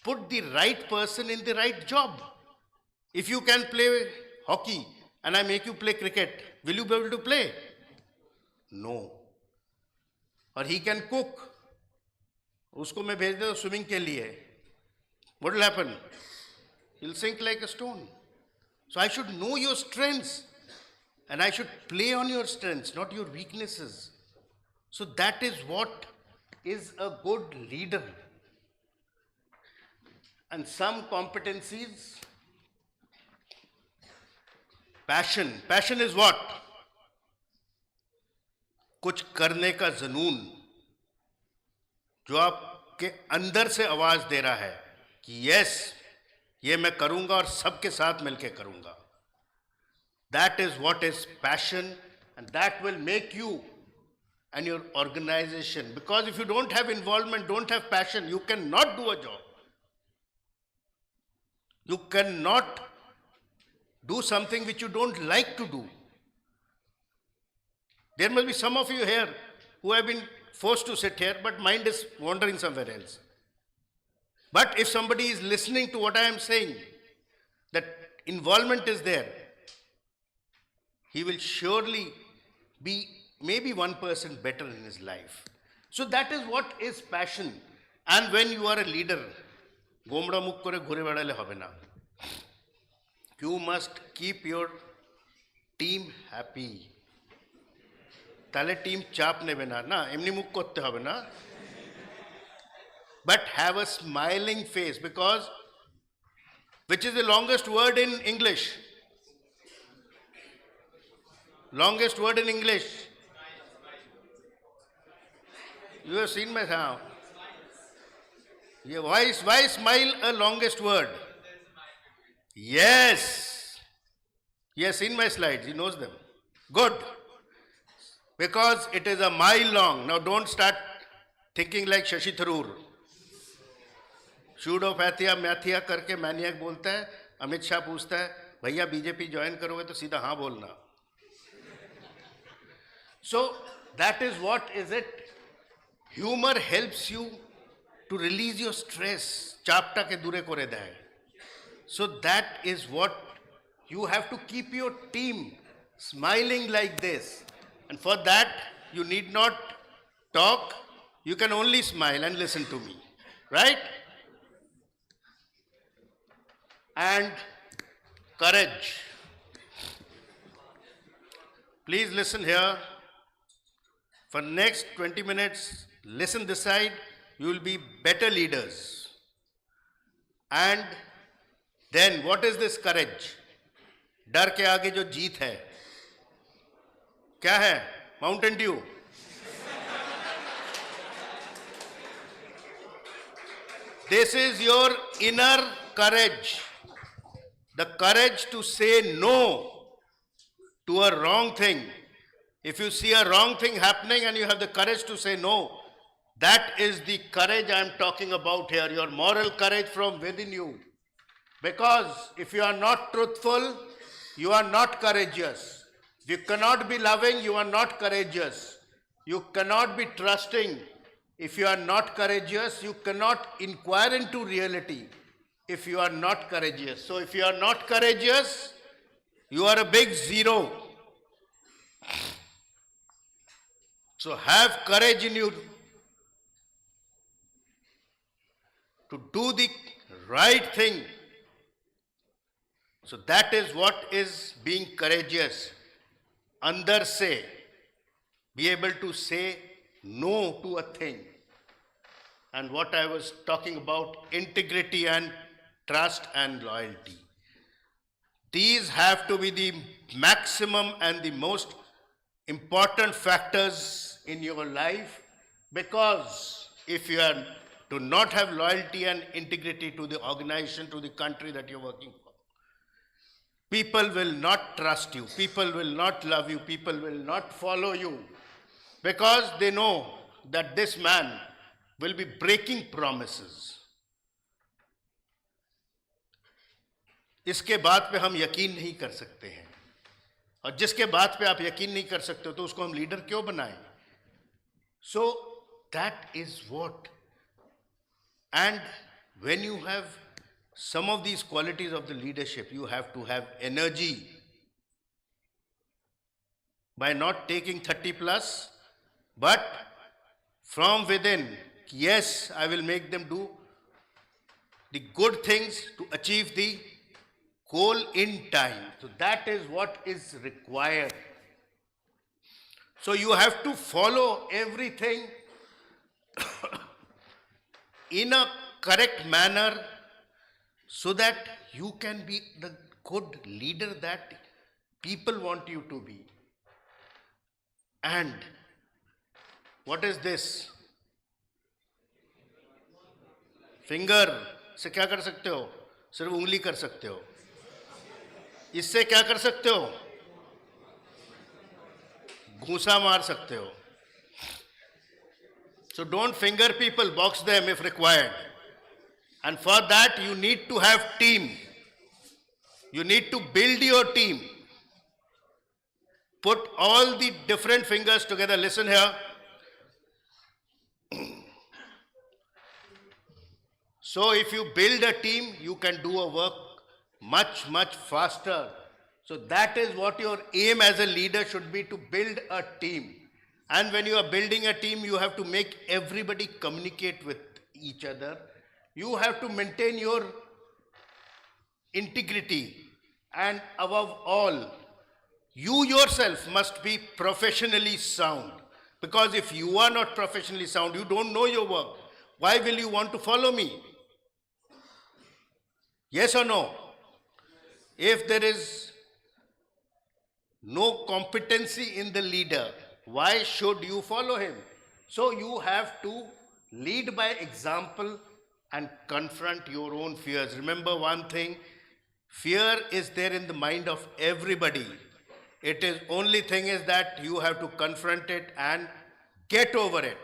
put the right person in the right job. If you can play hockey and I make you play cricket, will you be able to play? No. Or he can cook. उसको मैं भेज दे swimming के लिए. What will happen? He'll sink like a stone. So I should know your strengths. And I should play on your strengths, not your weaknesses. So that is what is a good leader. And some competencies. Passion. Passion is what? कुछ करने का जुनून, जो आपके अंदर से आवाज दे रहा है कि यस, ये मैं करूंगा और सबके साथ मिलके करूंगा. That is what is passion, and that will make you and your organization. Because if you don't have involvement, don't have passion, you cannot do a job. You cannot do something which you don't like to do. There must be some of you here who have been forced to sit here, but mind is wandering somewhere else. But if somebody is listening to what I am saying, that involvement is there, he will surely be maybe 1% better in his life. So that is what is passion. And when you are a leader, gomra mukh kore ghore bedale hobe na. You must keep your team happy. Tale team chap nebe na, na emni mukh korte hobe na. But have a smiling face, because which is the longest word in English? Longest word in English. You have seen my sound. Yeah, why smile a longest word? Yes. He has seen my slides. He knows them. Good. because it is a mile long. Now don't start thinking like Shashi Tharoor. शूडोपैथिया mathiya करके maniac बोलता है. अमित शाह पूछता है भैया BJP join करोगे तो सीधा हाँ बोलना. So that is what is it. Humor helps you to release your stress. चापटा के दूरे करे दे. So that is what you have to keep your team smiling like this. And for that you need not talk. You can only smile and listen to me. Right? And courage. Please listen here. For next 20 minutes, listen this side. You will be better leaders. And then what is this courage? डर के आगे जो जीत है क्या है? Mountain Dew. This is your inner courage. The courage to say no to a wrong thing. If you see a wrong thing happening and you have the courage to say no, that is the courage I am talking about here, your moral courage from within you. Because if you are not truthful, you are not courageous. If you cannot be loving, you are not courageous. You cannot be trusting. If you are not courageous, you cannot inquire into reality. If you are not courageous. So if you are not courageous, you are a big zero. So have courage in you to do the right thing. So that is what is being courageous. Andar se, be able to say no to a thing. And what I was talking about, integrity and trust and loyalty. These have to be the maximum and the most important factors in your life, because if you do not have loyalty and integrity to the organization, to the country that you're working for, people will not trust you, people will not love you, people will not follow you, because they know that this man will be breaking promises. इसके बात पे हम यकीन नहीं कर सकते हैं, और जिसके बात पे आप यकीन नहीं कर सकते हो तो उसको हम लीडर क्यों बनाएं? So that is what. And when you have some of these qualities of the leadership, you have to have energy by not taking 30 plus, but from within. Yes, I will make them do the good things to achieve the goal in time. So that is what is required. So you have to follow everything in a correct manner so that you can be the good leader that people want you to be. And what is this? Finger से क्या कर सकते हो? सिर्फ उंगली कर सकते हो. इससे क्या कर सकते हो? घूंसा मार सकते हो. So don't finger people, box them if required. And for that you need to have team. You need to build your team. Put all the different fingers together. Listen here. So if you build a team, you can do a work much, much faster. So that is what your aim as a leader should be, to build a team. And when you are building a team, you have to make everybody communicate with each other. You have to maintain your integrity. And above all, you yourself must be professionally sound. Because if you are not professionally sound, you don't know your work. Why will you want to follow me? Yes or no? If there is no competency in the leader, why should you follow him? So you have to lead by example and confront your own fears. Remember one thing, fear is there in the mind of everybody. It is only thing is that you have to confront it and get over it.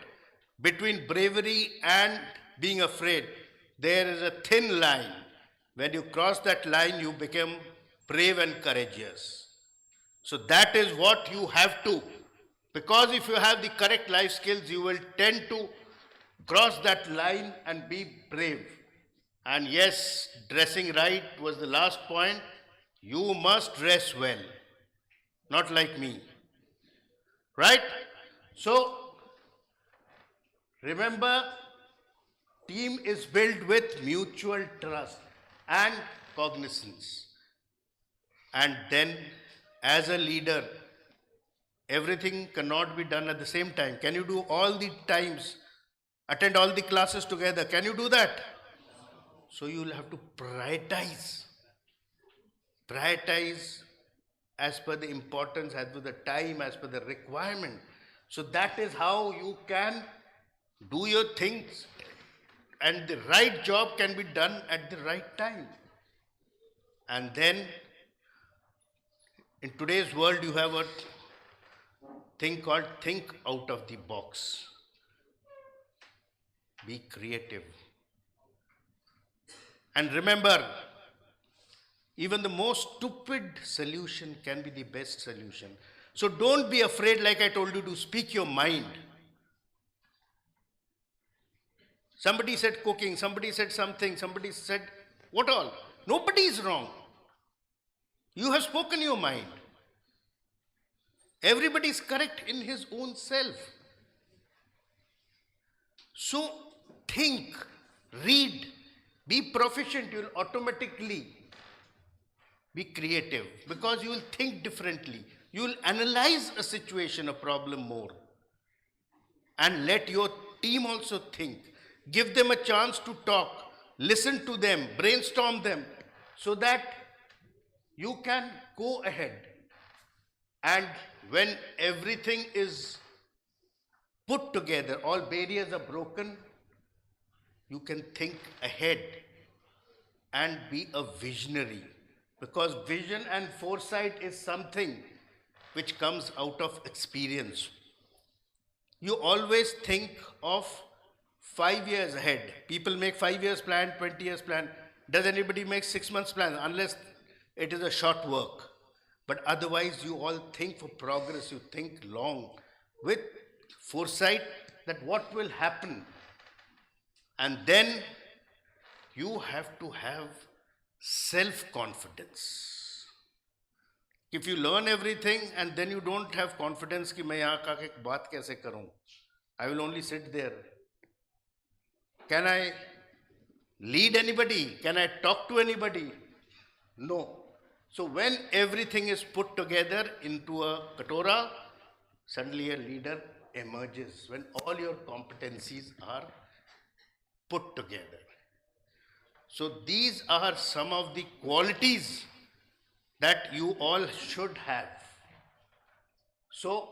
Between bravery and being afraid, there is a thin line. When you cross that line, you become brave and courageous. So that is what you have to. Because if you have the correct life skills, you will tend to cross that line and be brave. And yes, dressing right was the last point. You must dress well, not like me. Right? So remember, team is built with mutual trust and cognizance. And then, as a leader, everything cannot be done at the same time. Can you do all the times, attend all the classes together? Can you do that? So you will have to prioritize. Prioritize as per the importance, as per the time, as per the requirement. So that is how you can do your things, and the right job can be done at the right time. And then in today's world, you have a thing called think out of the box. Be creative. And remember, even the most stupid solution can be the best solution. So don't be afraid, like I told you, to speak your mind. Somebody said cooking, somebody said something, somebody said what all. Nobody is wrong. You have spoken your mind. Everybody is correct in his own self. So think, read, be proficient. You will automatically be creative because you will think differently. You will analyze a situation, a problem more. And let your team also think. Give them a chance to talk. Listen to them. Brainstorm them so that you can go ahead. And when everything is put together, all barriers are broken, you can think ahead and be a visionary. Because vision and foresight is something which comes out of experience. You always think of 5 years ahead. People make 5 years plan, 20 years plan. Does anybody make 6 months plan? Unless it is a short work. But otherwise, you all think for progress. You think long with foresight that what will happen. And then you have to have self-confidence. If you learn everything and then you don't have confidence कि मैं यहाँ का एक बात कैसे करूँ, I will only sit there. Can I lead anybody? Can I talk to anybody? No. So when everything is put together into a katora, suddenly a leader emerges. When all your competencies are put together. So these are some of the qualities that you all should have. So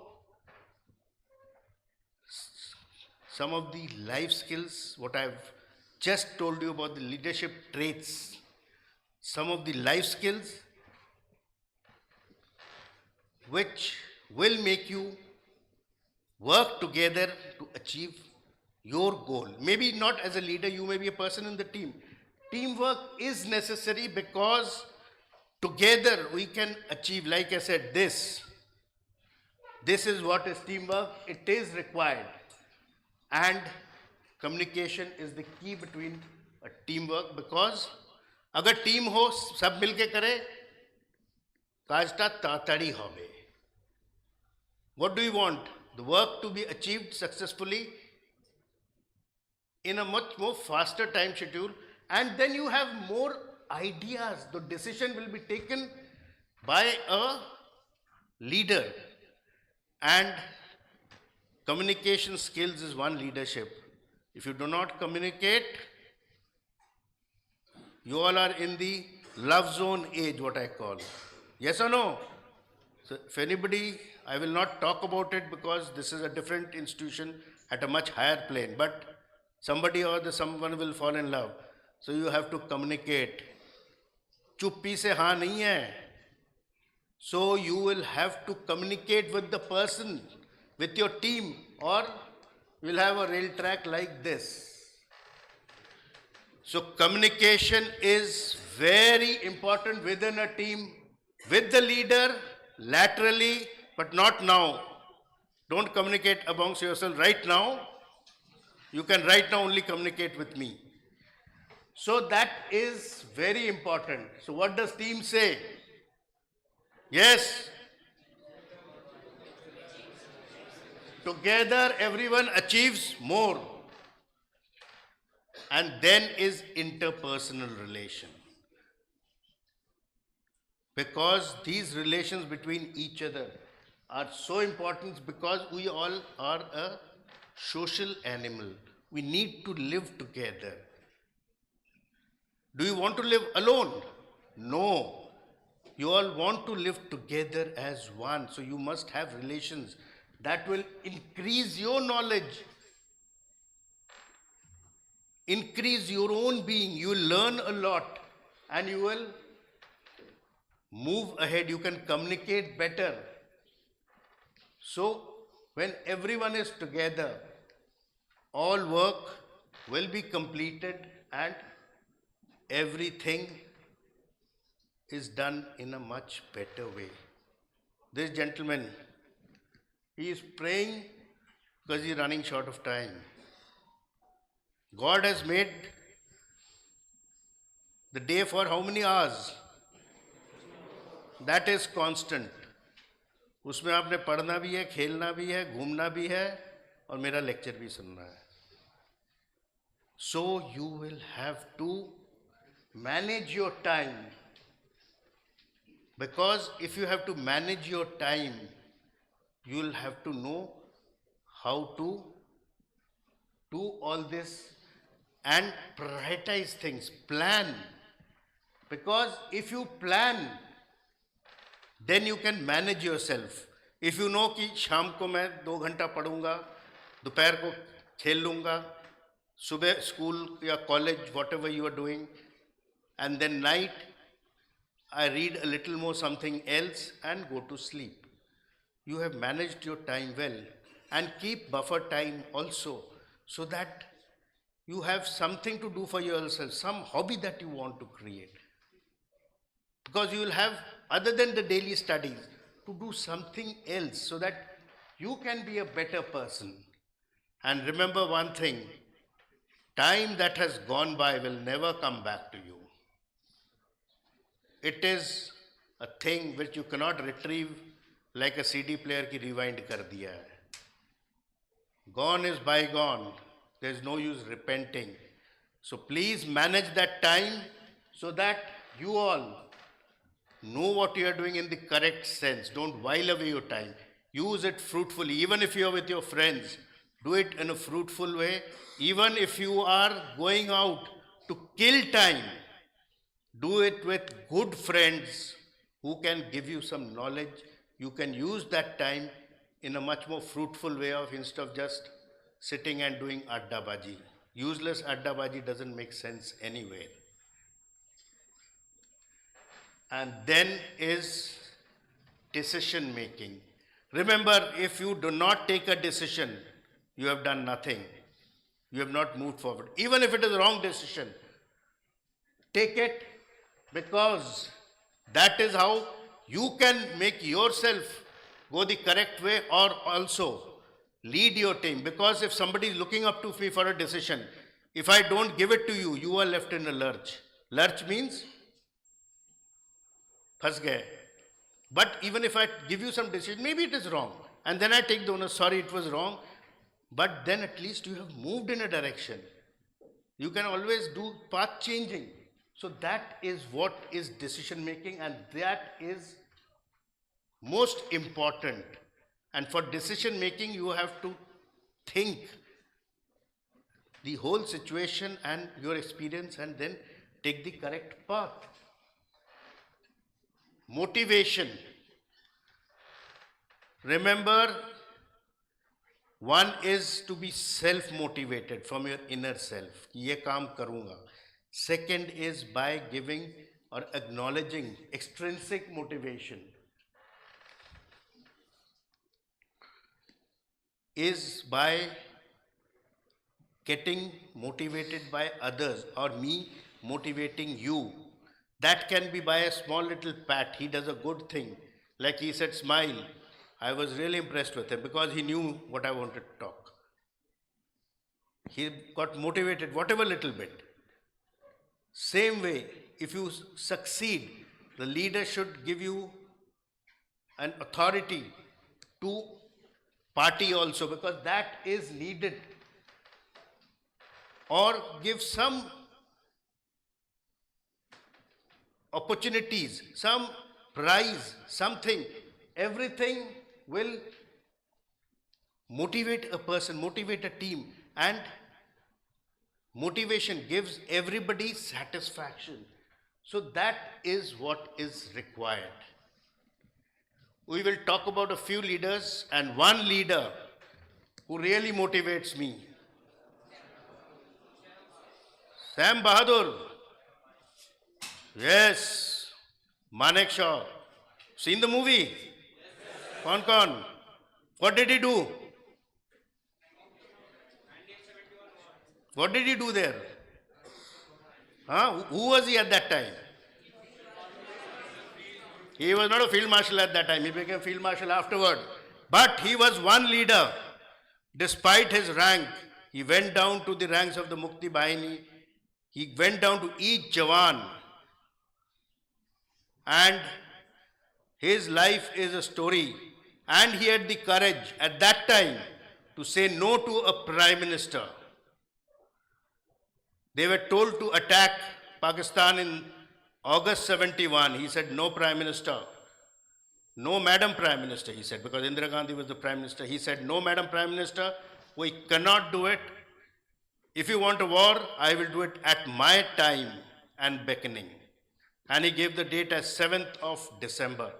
some of the life skills, what I've just told you about the leadership traits, some of the life skills which will make you work together to achieve your goal. Maybe not as a leader, you may be a person in the team. Teamwork is necessary because together we can achieve, like I said, this. This is what is teamwork. It is required. And communication is the key between a teamwork because अगर team हो सब मिलके करे काजटा तातड़ी होबे. What do you want? The work to be achieved successfully in a much more faster time schedule, and then you have more ideas. The decision will be taken by a leader, and communication skills is one leadership. If you do not communicate, you all are in the love zone age, what I call. Yes or no? So if anybody, I will not talk about it because this is a different institution at a much higher plane, but somebody or someone will fall in love. So you have to communicate. चुप्पी से हाँ नहीं है. So you will have to communicate with the person, with your team, or you will have a rail track like this. So communication is very important within a team, with the leader, laterally, but not now. Don't communicate amongst yourself right now. You can right now only communicate with me. So that is very important. So what does team say? Yes. Together everyone achieves more. And then is interpersonal relation. Because these relations between each other are so important because we all are a social animal. We need to live together. Do you want to live alone? No. You all want to live together as one. So you must have relations that will increase your knowledge, increase your own being. You will learn a lot and you will move ahead. You can communicate better. So when everyone is together, all work will be completed and everything is done in a much better way. This gentleman, he is praying because he is running short of time. God has made the day for how many hours? That is constant. उसमें आपने पढ़ना भी है, खेलना भी है, घूमना भी है और मेरा लेक्चर भी सुनना है. So you will have to manage your time. Because if you have to manage your time, you will have to know how to do all this and prioritize things, plan. Because if you plan, then you can manage yourself. If you know कि शाम को मैं 2 घंटा पढ़ूंगा, दोपहर को खेल लूंगा, सुबह स्कूल या college, whatever you are doing, and then night I read a little more something else and go to sleep. You have managed your time well, and keep buffer time also so that you have something to do for yourself, some hobby that you want to create. Because you will have, other than the daily studies, to do something else so that you can be a better person. And remember one thing, time that has gone by will never come back to you. It is a thing which you cannot retrieve like a CD player ki rewind kar diya hai. Gone is bygone. There is no use repenting. So please manage that time so that you all know what you are doing in the correct sense. Don't while away your time. Use it fruitfully. Even if you are with your friends, do it in a fruitful way. Even if you are going out to kill time, do it with good friends who can give you some knowledge. You can use that time in a much more fruitful way of instead of just sitting and doing addabaji. Useless addabaji doesn't make sense anywhere. And then is decision making. Remember, if you do not take a decision, you have done nothing. You have not moved forward. Even if it is a wrong decision, take it, because that is how you can make yourself go the correct way or also lead your team. Because if somebody is looking up to me for a decision, if I don't give it to you, you are left in a lurch. Lurch means फंस गए. But even if I give you some decision, maybe it is wrong, and then I take the owner, sorry, it was wrong, but then at least you have moved in a direction. You can always do path changing. So that is what is decision making, and that is most important. And for decision making, you have to think the whole situation and your experience and then take the correct path. Motivation. Remember, one is to be self-motivated from your inner self. ये काम करूँगा. Second is by giving or acknowledging extrinsic motivation. is by getting motivated by others or me motivating you. That can be by a small little pat. He does a good thing. Like he said, smile. I was really impressed with him because he knew what I wanted to talk. He got motivated, whatever little bit. Same way, if you succeed, the leader should give you an authority to party also, because that is needed. Or give some opportunities, some prize, something. Everything will motivate a person, motivate a team, and motivation gives everybody satisfaction. So that is what is required. We will talk about a few leaders, and one leader who really motivates me, Sam Bahadur. Yes, Manek Shaw. Seen the movie? Kon Kon? What did he do? What did he do there? Huh? Who was he at that time? He was not a field marshal at that time. He became field marshal afterward. But he was one leader. Despite his rank, he went down to the ranks of the Mukti Bahini. He went down to each Jawan. And his life is a story. And he had the courage at that time to say no to a prime minister. They were told to attack Pakistan in August 71. He said, no prime minister. No madam prime minister, he said, because Indira Gandhi was the prime minister. He said, no madam prime minister, we cannot do it. If you want a war, I will do it at my time and beckoning. And he gave the date as 7th of December.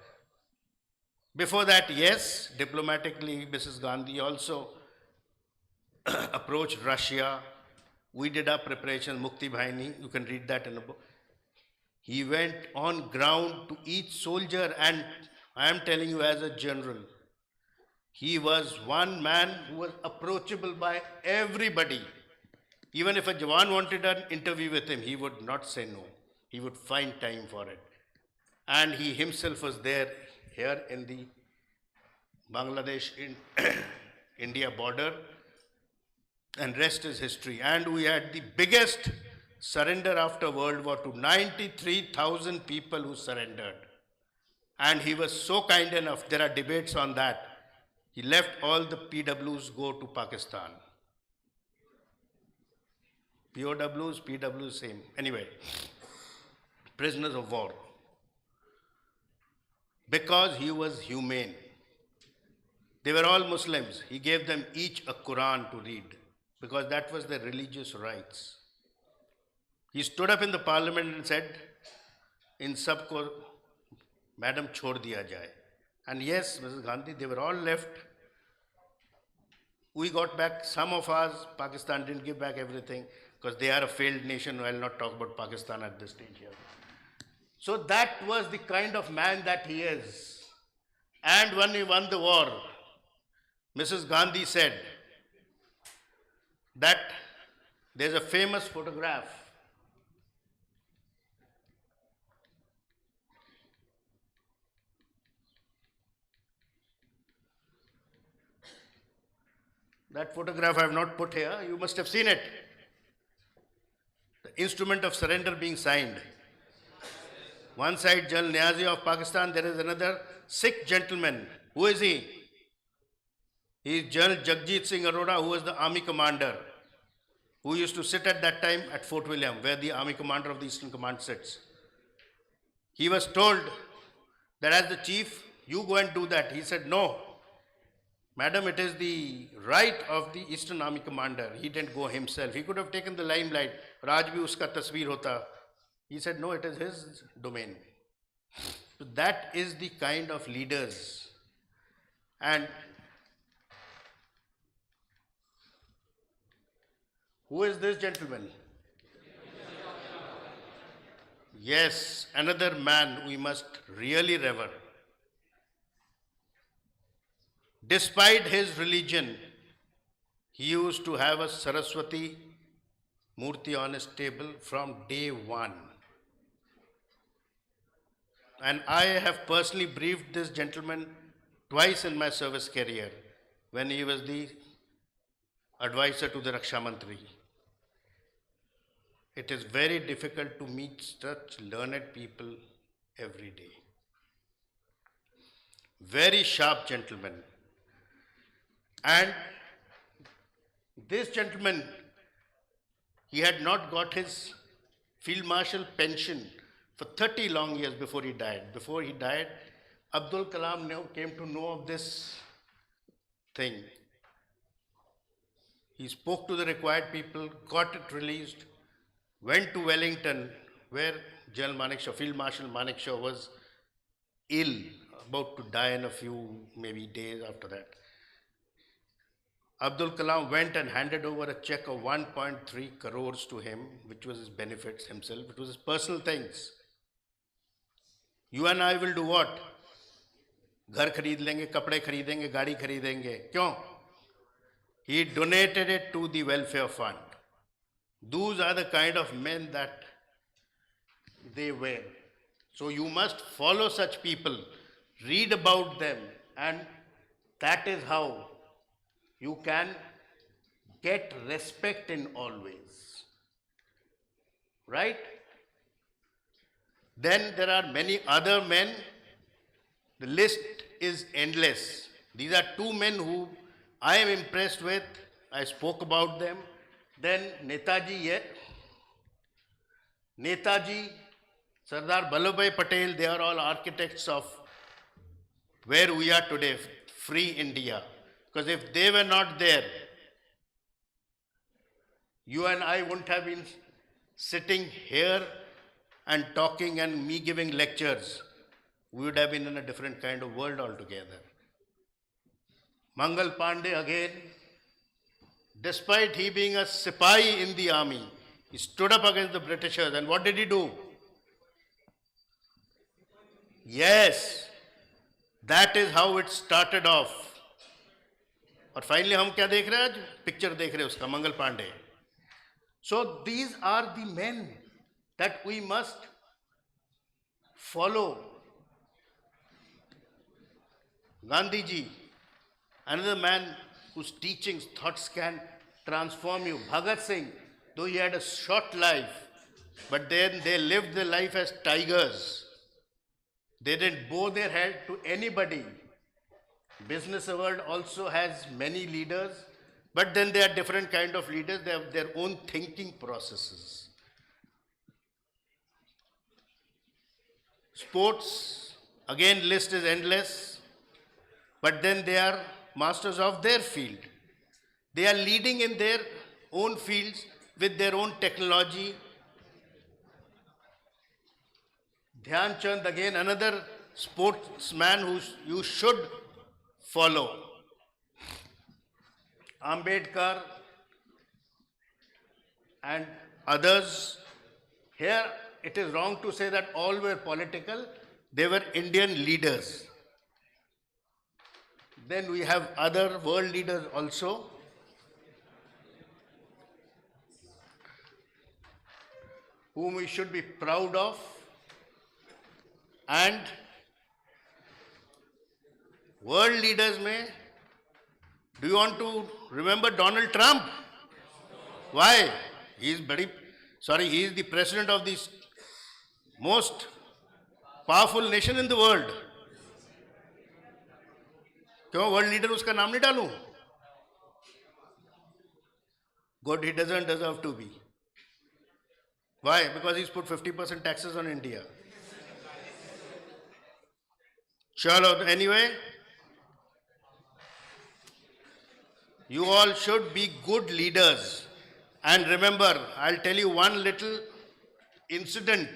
Before that, yes, diplomatically, Mrs. Gandhi also approached Russia. We did our preparation, Mukti Bahini, you can read that in a book. He went on ground to each soldier, and I am telling you as a general, he was one man who was approachable by everybody. Even if a Jawan wanted an interview with him, he would not say no. He would find time for it. And he himself was there here in the Bangladesh India border, and rest is history. And we had the biggest surrender after World War II, 93,000 people who surrendered. And he was so kind enough, there are debates on that. He left all the PWs go to Pakistan. POWs, PWs, same. Anyway, prisoners of war. Because he was humane. They were all Muslims. He gave them each a Quran to read, because that was their religious rights. He stood up in the parliament and said, in sabko, madam, chhod diya jaye. And yes, Mrs. Gandhi, they were all left. We got back some of ours. Pakistan didn't give back everything, because they are a failed nation. I'll not talk about Pakistan at this stage here. So that was the kind of man that he is. And when he won the war, Mrs. Gandhi said that there's a famous photograph. That photograph I have not put here. You must have seen it. The instrument of surrender being signed. One side, General Niazi of Pakistan. There is another Sikh gentleman. Who is he? He is General Jagjit Singh Arora, who was the army commander, who used to sit at that time at Fort William, where the army commander of the Eastern Command sits. He was told that as the chief, you go and do that. He said, no. Madam, it is the right of the Eastern Army Commander. He didn't go himself. He could have taken the limelight. Raj bhi uska tasveer hota. He said, no, it is his domain. So that is the kind of leaders. And who is this gentleman? Yes, another man we must really revere. Despite his religion, He used to have a Saraswati Murti on his table from day one. And I have personally briefed this gentleman twice in my service career when he was the advisor to the Raksha Mantri. It is very difficult to meet such learned people every day. Very sharp gentleman. And this gentleman, he had not got his Field Marshal pension for 30 long years before he died. Before he died, Abdul Kalam came to know of this thing. He spoke to the required people, got it released, went to Wellington, where General Manekshaw, Field Marshal Manekshaw was ill, about to die in a few maybe days after that. Abdul Kalam went and handed over a check of 1.3 crores to him, which was his benefits himself, it was his personal things. You and I will do what? घर खरीद लेंगे, कपड़े खरीदेंगे, गाड़ी खरीदेंगे. क्यों? He donated it to the welfare fund. Those are the kind of men that they were. So you must follow such people, read about them, and that is how you can get respect in always. Right? Then there are many other men. The list is endless. These are two men who I am impressed with. I spoke about them. Then Netaji, Sardar Vallabhbhai Patel, they are all architects of where we are today, free India. Because if they were not there, you and I wouldn't have been sitting here and talking and me giving lectures. We would have been in a different kind of world altogether. Mangal Pandey again, despite he being a Sipahi in the army, he stood up against the Britishers, and what did he do? Yes, that is how it started off. और finally हम क्या देख रहे हैं आज? Picture देख रहे हैं उसका, Mangal Pandey. So these are the men that we must follow. Gandhi ji, another man whose teachings, thoughts can transform you. Bhagat Singh, though he had a short life, but then they lived their life as tigers. They didn't bow their head to anybody. Business world also has many leaders, but then they are different kind of leaders. They have their own thinking processes. Sports, again, list is endless, but then they are masters of their field. They are leading in their own fields with their own technology. Dhyan Chand, again, another sportsman who you should follow. Ambedkar and others. Here it is wrong to say that all were political. They were Indian leaders. Then we have other world leaders also. Whom we should be proud of. And world leaders may, do you want to remember Donald Trump? Why? He is the president of the most powerful nation in the world. क्यों world leader उसका नाम नहीं डालूं? Good, he doesn't deserve to be. Why? Because he's put 50% taxes on India. Chalo, anyway, you all should be good leaders. And remember, I'll tell you one little incident.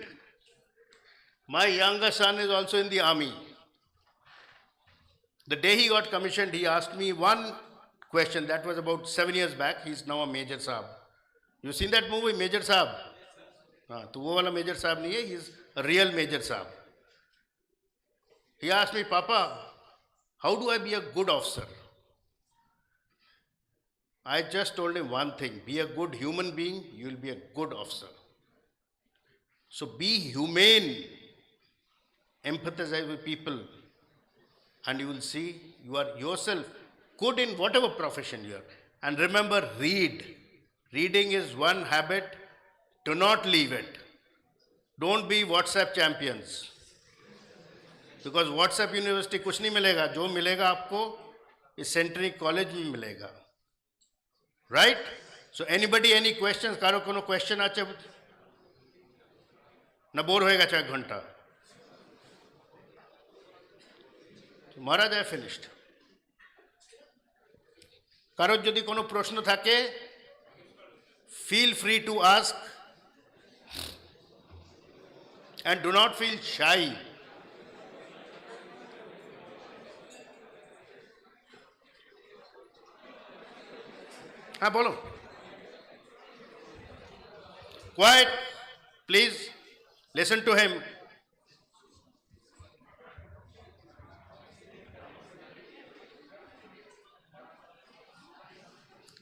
My younger son is also in the army. The day he got commissioned, he asked me one question. That was about 7 years back. He's now a Major Saab. You seen that movie, Major Saab? तो वो वाला Major Saab नहीं है. He's a real Major Saab. He asked me, Papa, how do I be a good officer? I just told him one thing: be a good human being, you will be a good officer. So be humane, empathize with people, and you will see you are yourself good in whatever profession you are. And remember, read. Reading is one habit, do not leave it. Don't be WhatsApp champions. Because WhatsApp university कुछ नहीं मिलेगा, जो मिलेगा आपको इस Sentry college में मिलेगा. Right? So anybody, any questions? कारो कोनो question आचे ना बोर होएगा चाहे घंटा. महाराज I finished. কারোর যদি কোনো প্রশ্ন থাকে, feel free to ask and do not feel shy. हाँ बोलो. Quiet, please. Listen to him.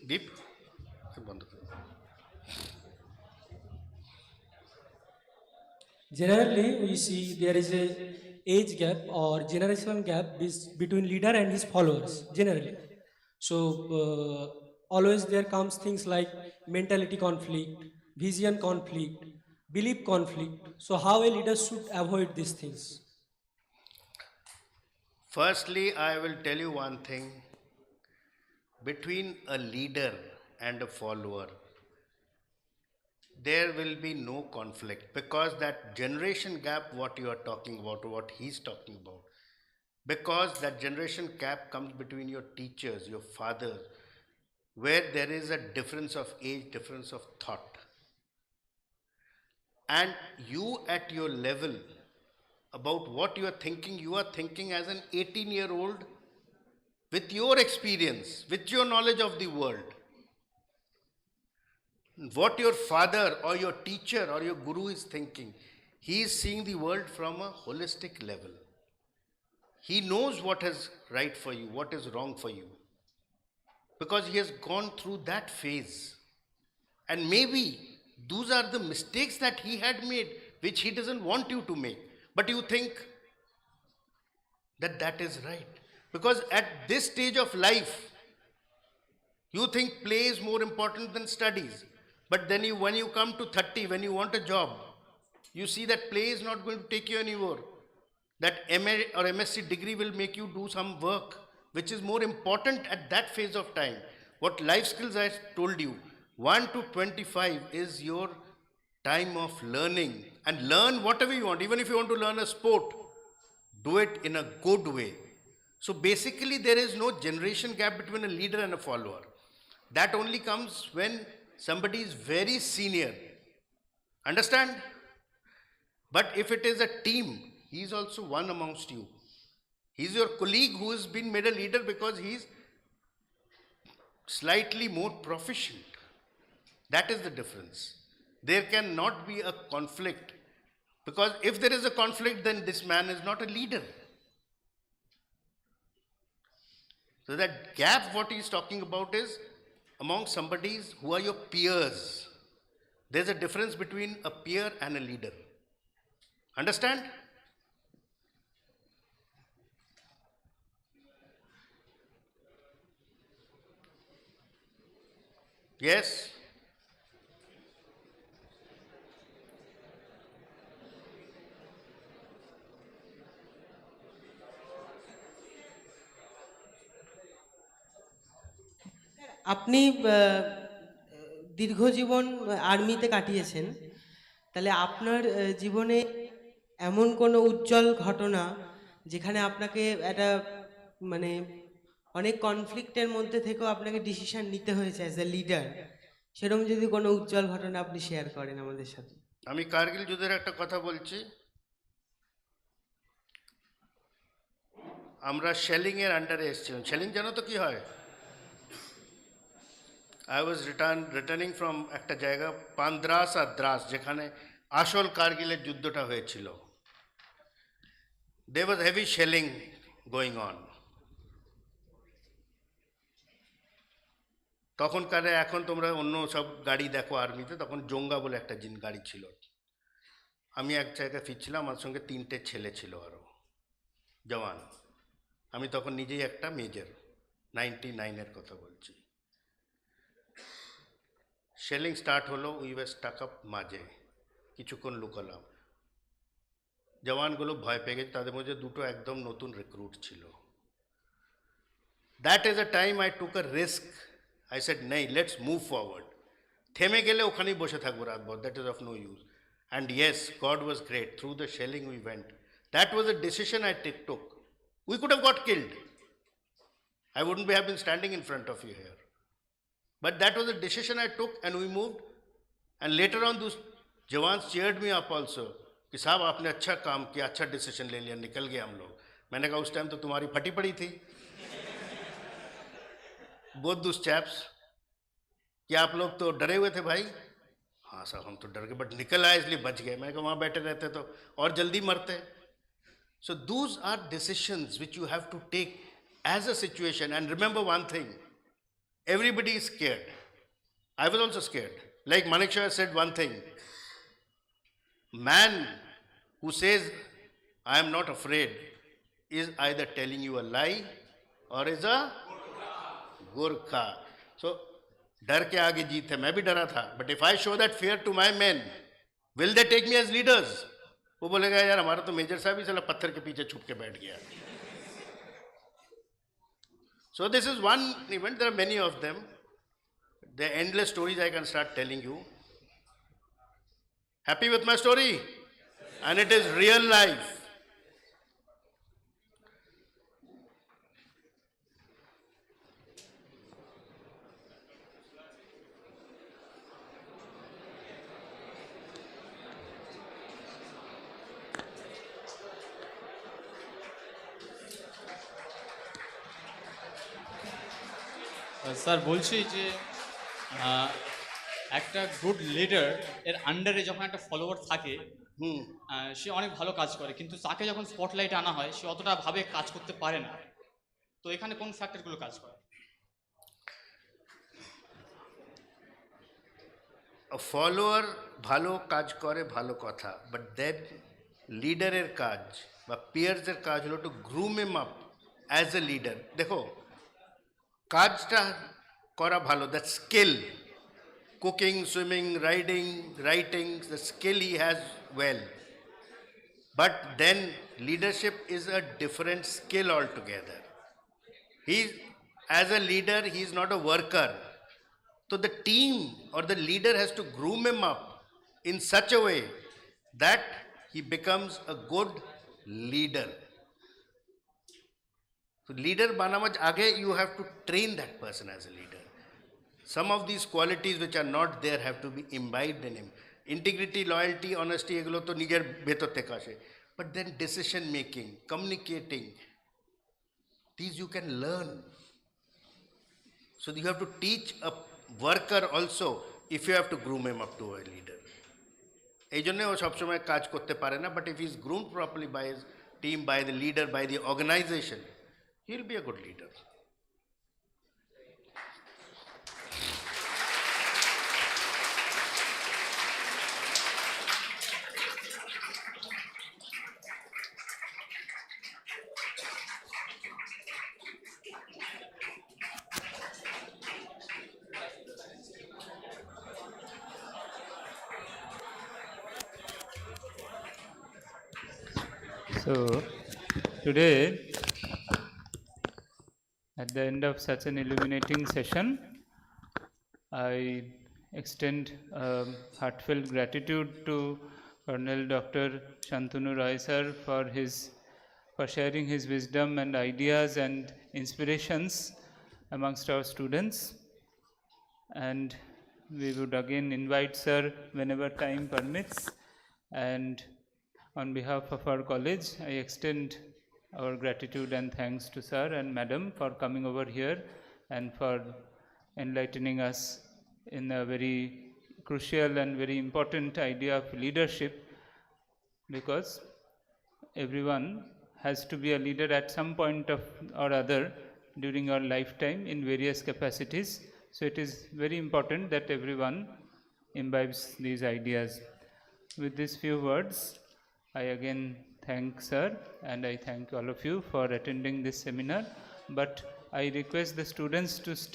Deep. Generally, we see there is a age gap or generational gap between leader and his followers. Generally, so always there comes things like mentality conflict, vision conflict, belief conflict. So how a leader should avoid these things? Firstly, I will tell you one thing. Between a leader and a follower, there will be no conflict, because that generation gap, what you are talking about, what he's talking about, because that generation gap comes between your teachers, your fathers, where there is a difference of age, difference of thought. And you at your level, about what you are thinking as an 18-year-old with your experience, with your knowledge of the world. What your father or your teacher or your guru is thinking, he is seeing the world from a holistic level. He knows what is right for you, what is wrong for you, because he has gone through that phase. And maybe those are the mistakes that he had made, which he doesn't want you to make. But you think that that is right. Because at this stage of life, you think play is more important than studies. But then when you come to 30, when you want a job, you see that play is not going to take you anywhere. That MA or MSc degree will make you do some work, which is more important at that phase of time. What life skills I told you, 1 to 25 is your time of learning. And learn whatever you want. Even if you want to learn a sport, do it in a good way. So basically there is no generation gap between a leader and a follower. That only comes when somebody is very senior. Understand? But if it is a team, he is also one amongst you. He is your colleague who has been made a leader because he is slightly more proficient. That is the difference. There cannot be a conflict, because if there is a conflict, then this man is not a leader. So that gap what he is talking about is among somebody who are your peers. There's a difference between a peer and a leader. Understand? Yes? আপনি দীর্ঘজীবন আর্মিতে কাটিয়েছেন, তাহলে আপনার জীবনে এমন কোনো উজ্জ্বল ঘটনা যেখানে আপনাকে একটা মানে অনেক কনফ্লিক্টের মধ্যে থেকেও আপনাকে ডিসিশন নিতে হয়েছে অ্যাজ এ লিডার, সেরকম যদি কোনো উজ্জ্বল ঘটনা আপনি শেয়ার করেন আমাদের সাথে। আমি কার্গিল যুদ্ধের একটা কথা বলছি। আমরা শেলিং এর আন্ডারে এসেছিলাম। শেলিং জানো তো কি হয়? I was returning from একটা জায়গা পান্দ্রাস আর দ্রাস, যেখানে আসল কার্গিলের যুদ্ধটা হয়েছিল। There was heavy shelling going on. তখনকারে, এখন তোমরা অন্য সব গাড়ি দেখো আর্মিতে, তখন জোঙ্গা বলে একটা গাড়ি ছিল। আমি এক জায়গায় ফিরছিলাম, আমার সঙ্গে 3টে ছেলে ছিল আরও জওয়ান। আমি তখন নিজেই একটা মেজর, 99-এর কথা বলছি। শেলিং স্টার্ট হলো, উই ওয়ার স্টাক আপ মাঝে, কিছুক্ষণ লুকালাম। জওয়ানগুলো ভয় পেয়ে গেছে, তাদের মধ্যে 2টো একদম নতুন রিক্রুট ছিল। That is a time I took a risk. I said নেই, লেটস মুভ ফরওয়ার্ড। থেমে গেলে ওখানেই বসে থাকবো রাতভর, that is of no use. And yes, God was great, through the shelling we went. That was a decision I took. We could have got killed. I wouldn't have been standing in front of you here. But that was a decision I took and we moved. And later on those jawans cheered me up also. कि साहब आपने अच्छा काम किया, अच्छा decision ले लिया, निकल गए हम लोग। मैंने कहा उस टाइम तो तुम्हारी फटी पड़ी थी। Both those chaps, कि आप लोग तो डरे हुए थे भाई। हाँ साहब हम तो डर गए, बट निकल आए इसलिए बच गए। मैंने कहा वहाँ बैठे रहते तो और जल्दी मरते। So those are decisions which you have to take as a situation. And remember one thing, everybody is scared. I was also scared. Like Maniksha said one thing, man who says I am not afraid is either telling you a lie or is a Gurkha. So डर के आगे जीत है। मैं भी डरा था, but if I show that fear to my men, will they take me as leaders? वो बोलेगा यार हमारा तो मेजर साहब ही साला पत्थर के पीछे छुप के बैठ गया। So this is one event. There are many of them. There are endless stories I can start telling you. Happy with my story? And it is real life. Sir বলছি যে একটা গুড লিডার এর আন্ডারে যখন একটা follower থাকে সে অনেক ভালো কাজ করে, কিন্তু তাকে যখন স্পটলাইটে আনা হয় সে অতটা ভাবে কাজ করতে পারে না। তো এখানে কোন ফ্যাক্টরগুলো কাজ করে? ফলোয়ার ভালো কাজ করে, ভালো কথা, বাট দেন লিডারের কাজ বা পিয়ার্সের কাজ হলো to groom him up as a leader. দেখো কাজটা করা ভালো, that skill, cooking, swimming, riding, writing, the skill he has well, but then leadership is a different skill all together. He as a leader he is not a worker. So the team or the leader has to groom him up in such a way that he becomes a good leader. So leader banamaj age you have to train that person as a leader. Some of these qualities which are not there have to be imbibed in him. Integrity, loyalty, honesty egulo to nijer bhetor theke ashe. But then decision making, communicating, these you can learn. So you have to teach a worker also if you have to groom him up to a leader. এই জন্য ও সবসময় কাজ করতে পারে না, but if he is groomed properly by his team, by the leader, by the organization, he will be a good leader. So today, at the end of such an illuminating session, I extend heartfelt gratitude to Colonel Dr. Shantonu Roy sir for sharing his wisdom and ideas and inspirations amongst our students. And we would again invite sir whenever time permits. And on behalf of our college, I extend our gratitude and thanks to sir and madam for coming over here and for enlightening us in a very crucial and very important idea of leadership, because everyone has to be a leader at some point of or other during our lifetime in various capacities. So it is very important that everyone imbibes these ideas. With these few words, I again thank sir and I thank all of you for attending this seminar. But I request the students to stay